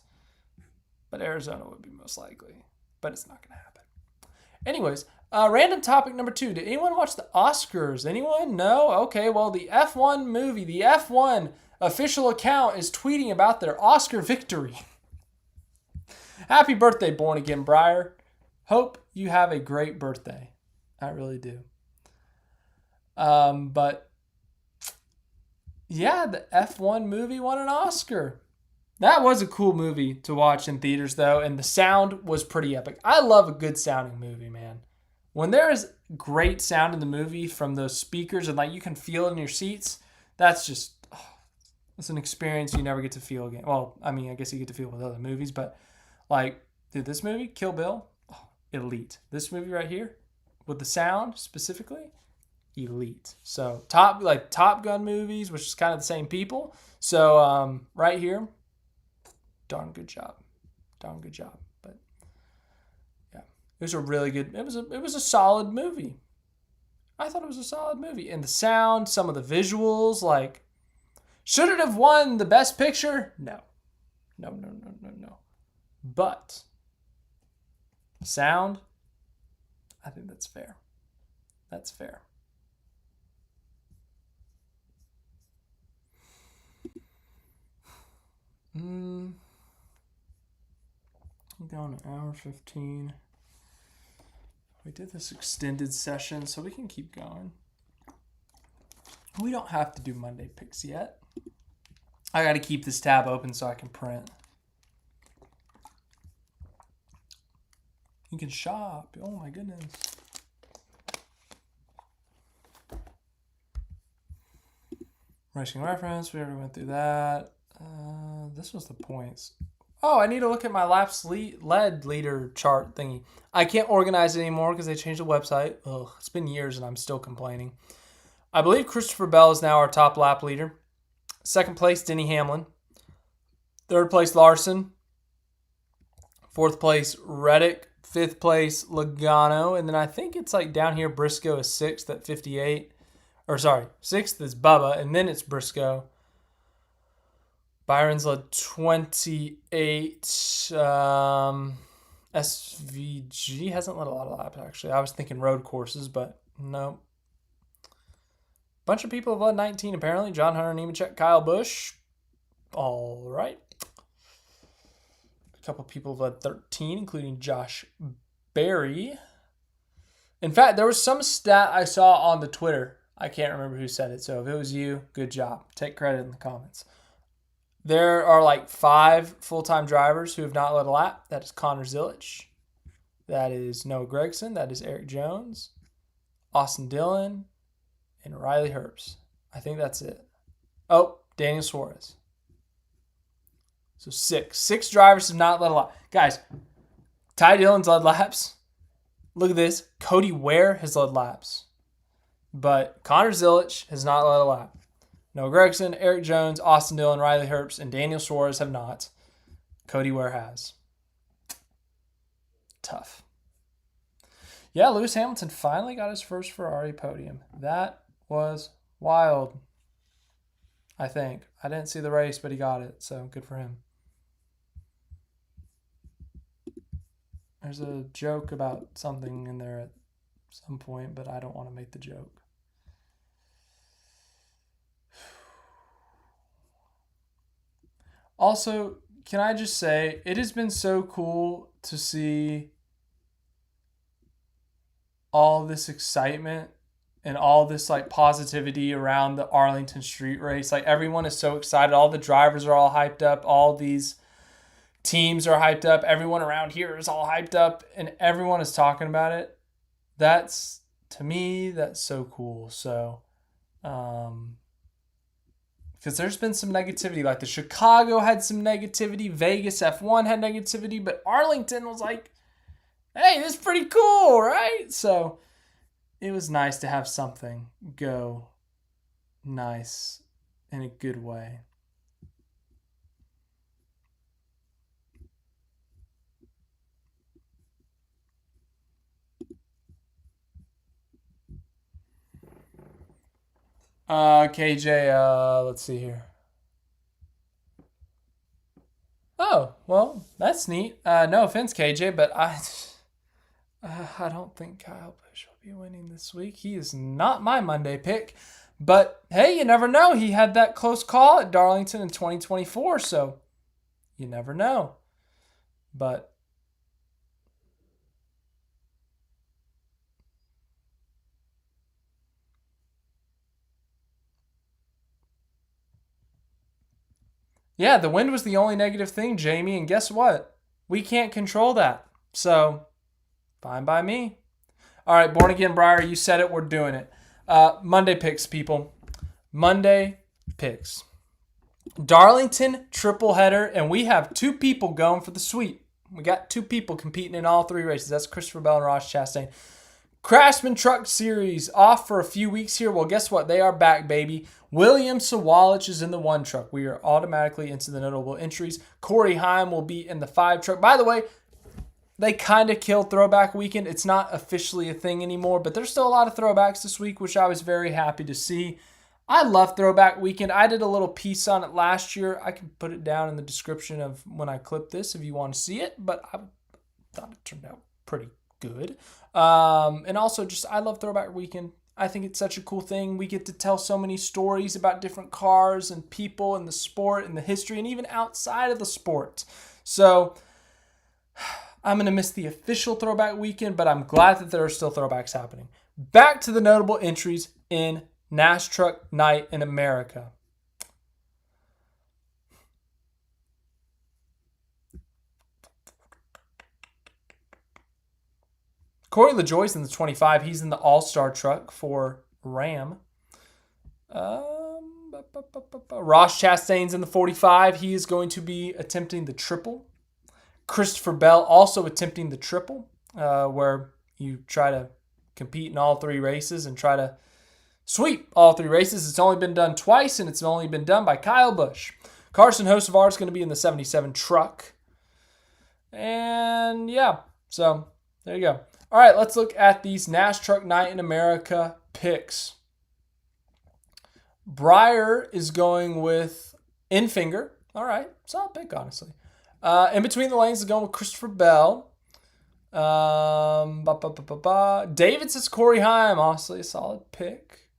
But Arizona would be most likely. But it's not going to happen. Anyways, random topic number 2. Did anyone watch the Oscars? Anyone? No? Okay, well, the F1 movie, the F1 official account is tweeting about their Oscar victory. Happy birthday, Born Again Briar. Hope you have a great birthday. I really do. But, yeah, the F1 movie won an Oscar. That was a cool movie to watch in theaters, though, and the sound was pretty epic. I love a good sounding movie, man. When there is great sound in the movie from those speakers and you can feel it in your seats, that's just, it's an experience you never get to feel again. Well, I mean, I guess you get to feel with other movies, but dude, this movie, Kill Bill, elite. This movie right here, with the sound specifically, elite. So Top Gun movies, which is kind of the same people. So right here, darn good job. But yeah, it was a really good. It was a solid movie. I thought it was a solid movie, and the sound, some of the visuals, should it have won the Best Picture? No. But sound, I think that's fair. That's fair. I'm going to hour 15. We did this extended session, so we can keep going. We don't have to do Monday picks yet. I got to keep this tab open so I can print. You can shop. Oh my goodness. Racing reference. We already went through that. This was the points. Oh, I need to look at my laps lead leader chart thingy. I can't organize it anymore because they changed the website. Ugh, it's been years and I'm still complaining. I believe Christopher Bell is now our top lap leader. Second place, Denny Hamlin. Third place, Larson. Fourth place, Reddick. Fifth place, Logano. And then I think it's down here, Briscoe is sixth at 58. Sixth is Bubba, and then it's Briscoe. Byron's led 28. SVG hasn't led a lot of laps, actually. I was thinking road courses, but no. Bunch of people have led 19, apparently. John Hunter, Nemechek, Kyle Busch. All right. A couple people have led 13, including Josh Berry. In fact, there was some stat I saw on the Twitter. I can't remember who said it, so if it was you, good job. Take credit in the comments. There are 5 full-time drivers who have not led a lap. That is Connor Zilich. That is Noah Gragson. That is Eric Jones, Austin Dillon, and Riley Herbst. I think that's it. Oh, Daniel Suarez. So 6. 6 drivers have not led a lap. Guys, Ty Dillon's led laps. Look at this. Cody Ware has led laps. But Connor Zilich has not led a lap. Noah Gragson, Eric Jones, Austin Dillon, Riley Herbst, and Daniel Suarez have not. Cody Ware has. Tough. Yeah, Lewis Hamilton finally got his first Ferrari podium. That was wild, I think. I didn't see the race, but he got it, so good for him. There's a joke about something in there at some point, but I don't want to make the joke. Also, can I just say, it has been so cool to see all this excitement and all this like positivity around the Arlington street race. Like everyone is so excited. All the drivers are all hyped up. All these teams are hyped up. Everyone around here is all hyped up and everyone is talking about it. That's, to me, that's so cool. So, because there's been some negativity. Like the Chicago had some negativity. Vegas F1 had negativity. But Arlington was like, hey, this is pretty cool, right? So it was nice to have something go nice in a good way. KJ, let's see here. Oh, well, that's neat. No offense, KJ, but I don't think Kyle Busch will be winning this week. He is not my Monday pick. But, hey, you never know. He had that close call at Darlington in 2024, so you never know. But yeah, the wind was the only negative thing, Jamie, and guess what? We can't control that. So, fine by me. All right, Born Again Briar, you said it. We're doing it. Monday picks, people. Monday picks. Darlington triple header, and we have 2 people going for the sweep. We got 2 people competing in all 3 races. That's Christopher Bell and Ross Chastain. Craftsman Truck Series off for a few weeks here. Well, guess what? They are back, baby. William Sawalich is in the 1 truck. We are automatically into the notable entries. Corey Heim will be in the 5 truck. By the way, they kind of killed Throwback Weekend. It's not officially a thing anymore, but there's still a lot of throwbacks this week, which I was very happy to see. I love Throwback Weekend. I did a little piece on it last year. I can put it down in the description of when I clip this if you want to see it, but I thought it turned out pretty good. And also just, I love Throwback Weekend. I think it's such a cool thing. We get to tell so many stories about different cars and people and the sport and the history and even outside of the sport. So I'm going to miss the official Throwback Weekend, but I'm glad that there are still throwbacks happening. Back to the notable entries in NASCAR Truck Night in America. Corey LaJoie's in the 25. He's in the All-Star truck for Ram. Ross Chastain's in the 45. He is going to be attempting the triple. Christopher Bell also attempting the triple, where you try to compete in all 3 races and try to sweep all 3 races. It's only been done twice, and it's only been done by Kyle Busch. Carson Hocevar is going to be in the 77 truck. And yeah, so there you go. All right, let's look at these NASCAR Truck Night in America picks. Briar is going with Infinger. All right, solid pick, honestly. In between the lanes is going with Christopher Bell. David says Corey Heim. Honestly, a solid pick.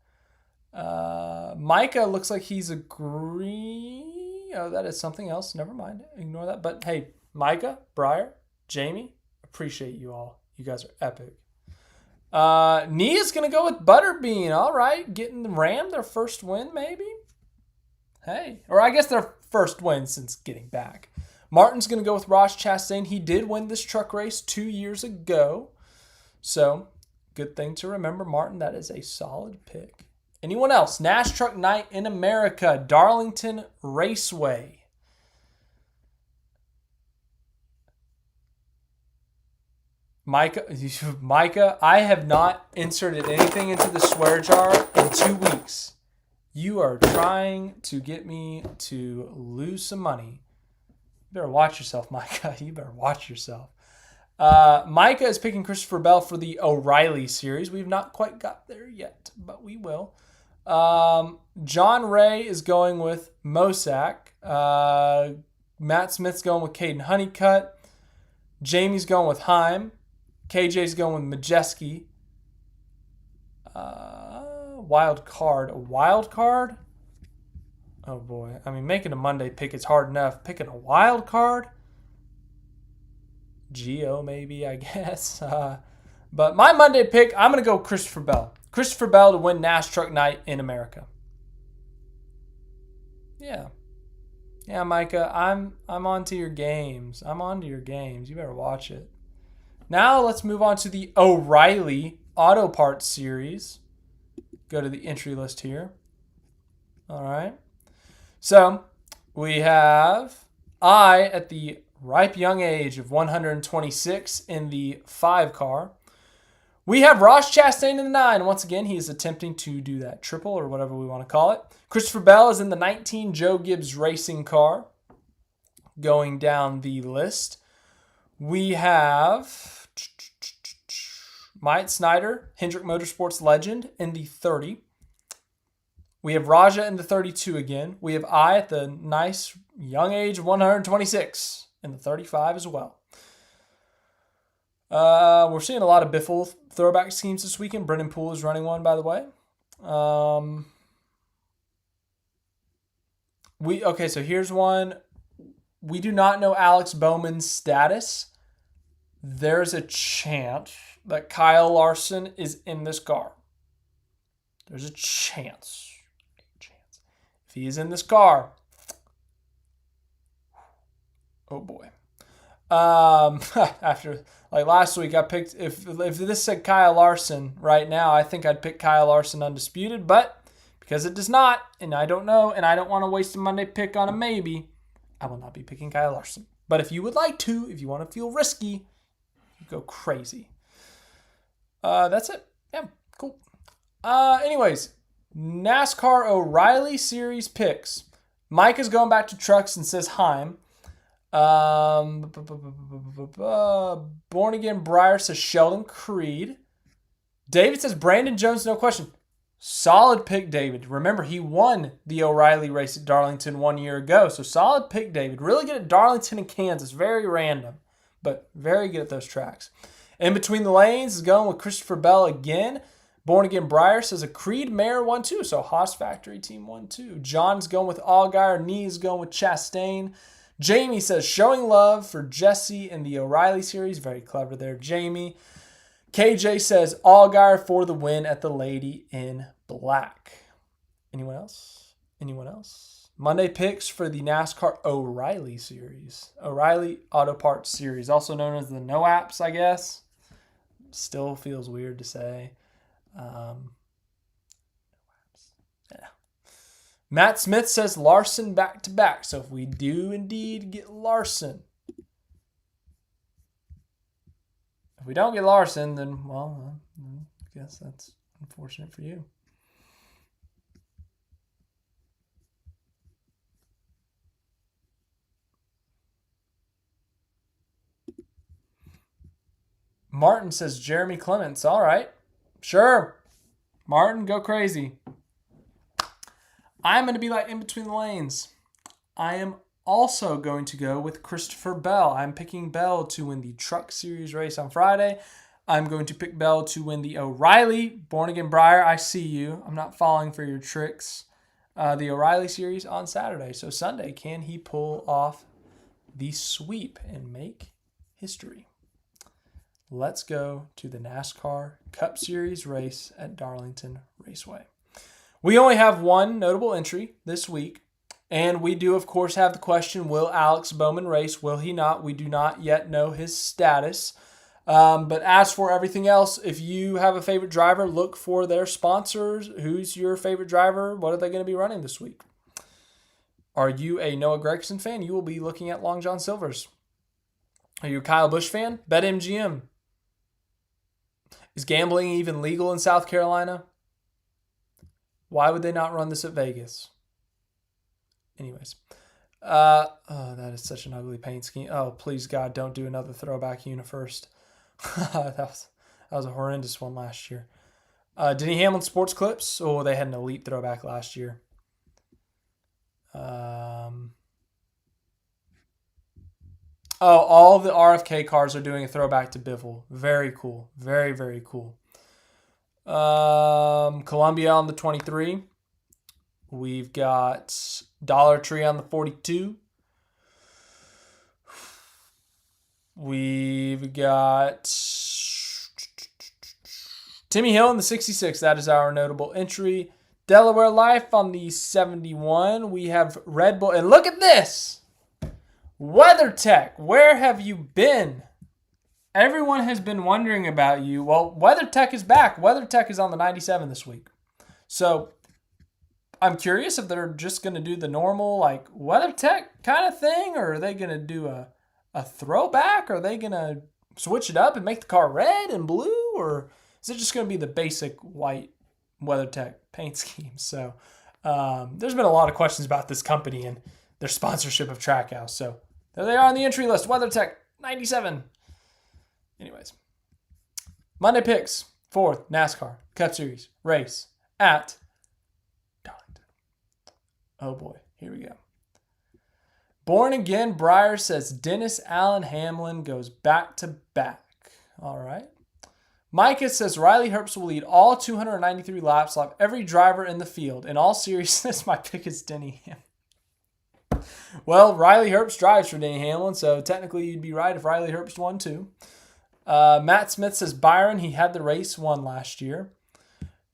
Micah looks like he's agreeing. Oh, that is something else. Never mind. Ignore that. But hey, Micah, Briar, Jamie, appreciate you all. You guys are epic. Nia's going to go with Butterbean. All right. Getting the Ram their first win, maybe? Hey. Or I guess their first win since getting back. Martin's going to go with Ross Chastain. He did win this truck race 2 years ago. So, good thing to remember, Martin. That is a solid pick. Anyone else? NASCAR Truck Night in America. Darlington Raceway. Micah, I have not inserted anything into the swear jar in 2 weeks. You are trying to get me to lose some money. You better watch yourself, Micah. You better watch yourself. Micah is picking Christopher Bell for the O'Reilly series. We've not quite got there yet, but we will. John Ray is going with Mosack. Matt Smith's going with Caden Honeycutt. Jamie's going with Heim. KJ's going with Majeski. Wild card. A wild card? Oh boy. I mean, making a Monday pick is hard enough. Picking a wild card? Geo, maybe, I guess. But my Monday pick, I'm going to go Christopher Bell. Christopher Bell to win NAS Truck Night in America. Yeah. Yeah, Micah, I'm onto your games. I'm onto your games. You better watch it. Now let's move on to the O'Reilly Auto Parts Series. Go to the entry list here. All right. So we have I at the ripe young age of 126 in the 5 car. We have Ross Chastain in the 9. Once again, he is attempting to do that triple or whatever we want to call it. Christopher Bell is in the 19 Joe Gibbs Racing car. Going down the list. We have Myatt Snyder, Hendrick Motorsports legend, in the 30. We have Raja in the 32 again. We have I at the nice young age of 126 in the 35 as well. We're seeing a lot of Biffle throwback schemes this weekend. Brendan Poole is running one, by the way. So here's one. We do not know Alex Bowman's status. There's a chance that Kyle Larson is in this car. There's a chance. If he is in this car. Oh boy. After like last week, I picked if this said Kyle Larson right now, I think I'd pick Kyle Larson undisputed, but because it does not, and I don't know, and I don't want to waste a Monday pick on a maybe, I will not be picking Kyle Larson. But if you would like to, if you want to feel risky, you go crazy. That's it. Yeah, cool. Anyways, NASCAR O'Reilly Series picks. Mike is going back to trucks and says Heim. Born Again Breyer says Sheldon Creed. David says Brandon Jones, no question. Solid pick, David. Remember, he won the O'Reilly race at Darlington 1 year ago. So solid pick, David. Really good at Darlington and Kansas. Very random, but very good at those tracks. In Between the Lanes is going with Christopher Bell again. Born Again Breyer says a Creed Mare 1-2. So Haas Factory Team 1-2. John's going with Allgaier. Nee is going with Chastain. Jamie says showing love for Jesse in the O'Reilly series. Very clever there, Jamie. KJ says Allgaier for the win at the Lady in Black. Anyone else? Anyone else? Monday picks for the NASCAR O'Reilly series. O'Reilly Auto Parts series, also known as the No Apps, I guess. Still feels weird to say. Yeah. Matt Smith says Larson back to back. So if we do indeed get Larson, if we don't get Larson, then, well, I guess that's unfortunate for you. Martin says Jeremy Clements. All right. Sure. Martin, go crazy. I'm going to be like in between the lanes. I am also going to go with Christopher Bell. I'm picking Bell to win the Truck Series race on Friday. I'm going to pick Bell to win the O'Reilly. Born Again Breyer, I see you. I'm not falling for your tricks. The O'Reilly Series on Saturday. So Sunday, can he pull off the sweep and make history? Let's go to the NASCAR Cup Series race at Darlington Raceway. We only have one notable entry this week, and we do, of course, have the question, will Alex Bowman race? Will he not? We do not yet know his status. But as for everything else, if you have a favorite driver, look for their sponsors. Who's your favorite driver? What are they going to be running this week? Are you a Noah Gragson fan? You will be looking at Long John Silver's. Are you a Kyle Busch fan? BetMGM. Is gambling even legal in South Carolina? Why would they not run this at Vegas? Anyways, Oh, that is such an ugly paint scheme. Oh, please God, don't do another throwback UniFirst. that was a horrendous one last year. Denny Hamlin sports clips. Oh, they had an elite throwback last year. All the RFK cars are doing a throwback to Biffle. Very cool. Very, very cool. Columbia on the 23. We've got Dollar Tree on the 42. We've got Timmy Hill in the 66. That is our notable entry. Delaware Life on the 71. We have Red Bull. And look at this. WeatherTech, where have you been? Everyone has been wondering about you. Well, WeatherTech is back. WeatherTech is on the 97 this week. So I'm curious if they're just going to do the normal like WeatherTech kind of thing, or are they going to do a throwback? Are they going to switch it up and make the car red and blue, or is it just going to be the basic white WeatherTech paint scheme? So there's been a lot of questions about this company and their sponsorship of Trackhouse. So there they are on the entry list. WeatherTech 97. Anyways, Monday picks for NASCAR Cup Series race at Darlington. Oh boy, here we go. Born Again Breyer says Dennis Allen Hamlin goes back to back. All right. Micah says Riley Herbst will lead all 293 laps, lap every driver in the field. In all seriousness, my pick is Denny Hamlin. Well, Riley Herbst drives for Denny Hamlin, so technically you'd be right if Riley Herbst won too. Matt Smith says Byron, he had the race, won last year.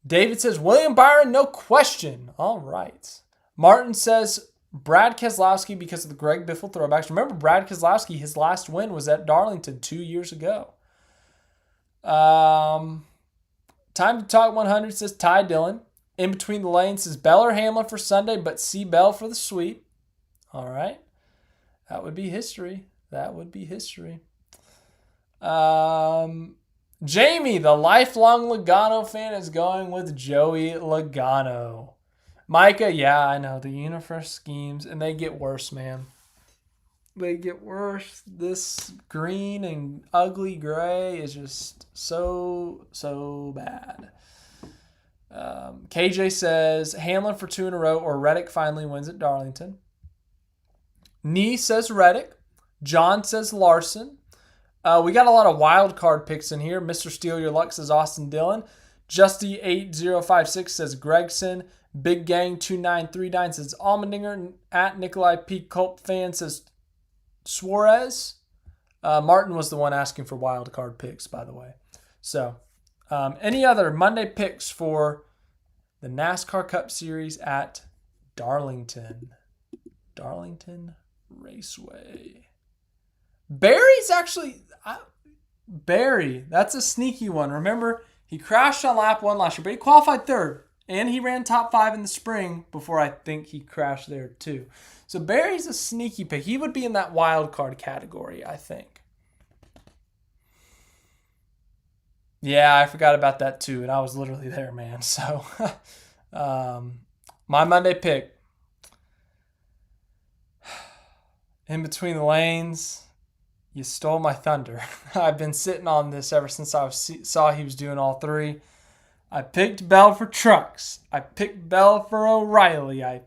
David says William Byron, no question. All right. Martin says Brad Keselowski because of the Greg Biffle throwbacks. Remember, Brad Keselowski, his last win was at Darlington 2 years ago. Time to Talk 100 says Ty Dillon. In Between the Lanes says Bell or Hamlin for Sunday, but see Bell for the sweep. All right. That would be history. That would be history. Jamie, the lifelong Logano fan, is going with Joey Logano. Micah, yeah, I know. The UniFirst schemes, and they get worse, man. They get worse. This green and ugly gray is just so bad. KJ says Hamlin for 2 in a row or Reddick finally wins at Darlington. Nee says Reddick. John says Larson. We got a lot of wild card picks in here. Mr. Steal Your Luck says Austin Dillon. Justy8056 says Gregson. Big Gang 2939 says Allmendinger. At Nikolai P. Culp fan says Suarez. Martin was the one asking for wild card picks, by the way. So, any other Monday picks for the NASCAR Cup Series at Darlington? Darlington Raceway. Barry's actually... Barry, that's a sneaky one. Remember, he crashed on lap 1 last year, but he qualified 3rd. And he ran top 5 in the spring before I think he crashed there too. So Barry's a sneaky pick. He would be in that wild card category, I think. Yeah, I forgot about that too, and I was literally there, man. So, my Monday pick. In Between the Lanes, you stole my thunder. I've been sitting on this ever since I saw he was doing all 3. I picked Bell for trucks. I picked Bell for O'Reilly. I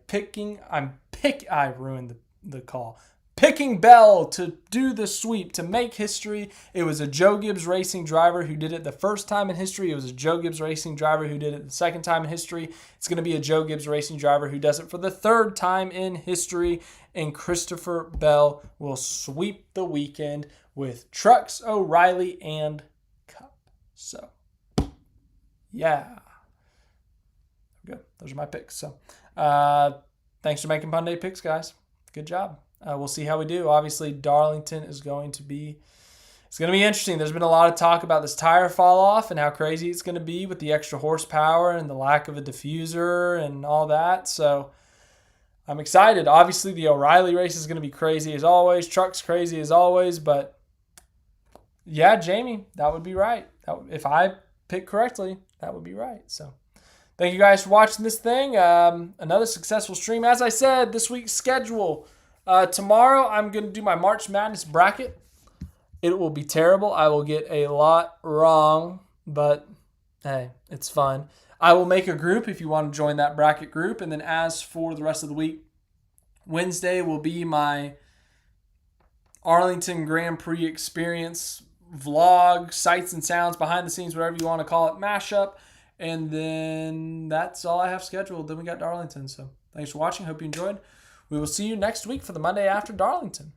ruined the call. Picking Bell to do the sweep, to make history. It was a Joe Gibbs Racing driver who did it the first time in history. It was a Joe Gibbs Racing driver who did it the second time in history. It's going to be a Joe Gibbs Racing driver who does it for the 3rd time in history. And Christopher Bell will sweep the weekend with trucks, O'Reilly, and Cup. So, yeah. Good. Those are my picks. So, thanks for making Monday picks, guys. Good job. We'll see how we do. Obviously, Darlington is going to be... It's going to be interesting. There's been a lot of talk about this tire fall off and how crazy it's going to be with the extra horsepower and the lack of a diffuser and all that. So, I'm excited. Obviously, the O'Reilly race is going to be crazy as always. Truck's crazy as always. But, yeah, Jamie, that would be right. If I pick correctly, that would be right. So, thank you guys for watching this thing. Another successful stream. As I said, this week's schedule. Tomorrow, I'm going to do my March Madness bracket. It will be terrible. I will get a lot wrong, but hey, it's fun. I will make a group if you want to join that bracket group. And then as for the rest of the week, Wednesday will be my Arlington Grand Prix experience vlog, sights and sounds, behind the scenes, whatever you want to call it, mashup. And then that's all I have scheduled. Then we got Darlington. So thanks for watching. Hope you enjoyed. We will see you next week for the Monday after Darlington.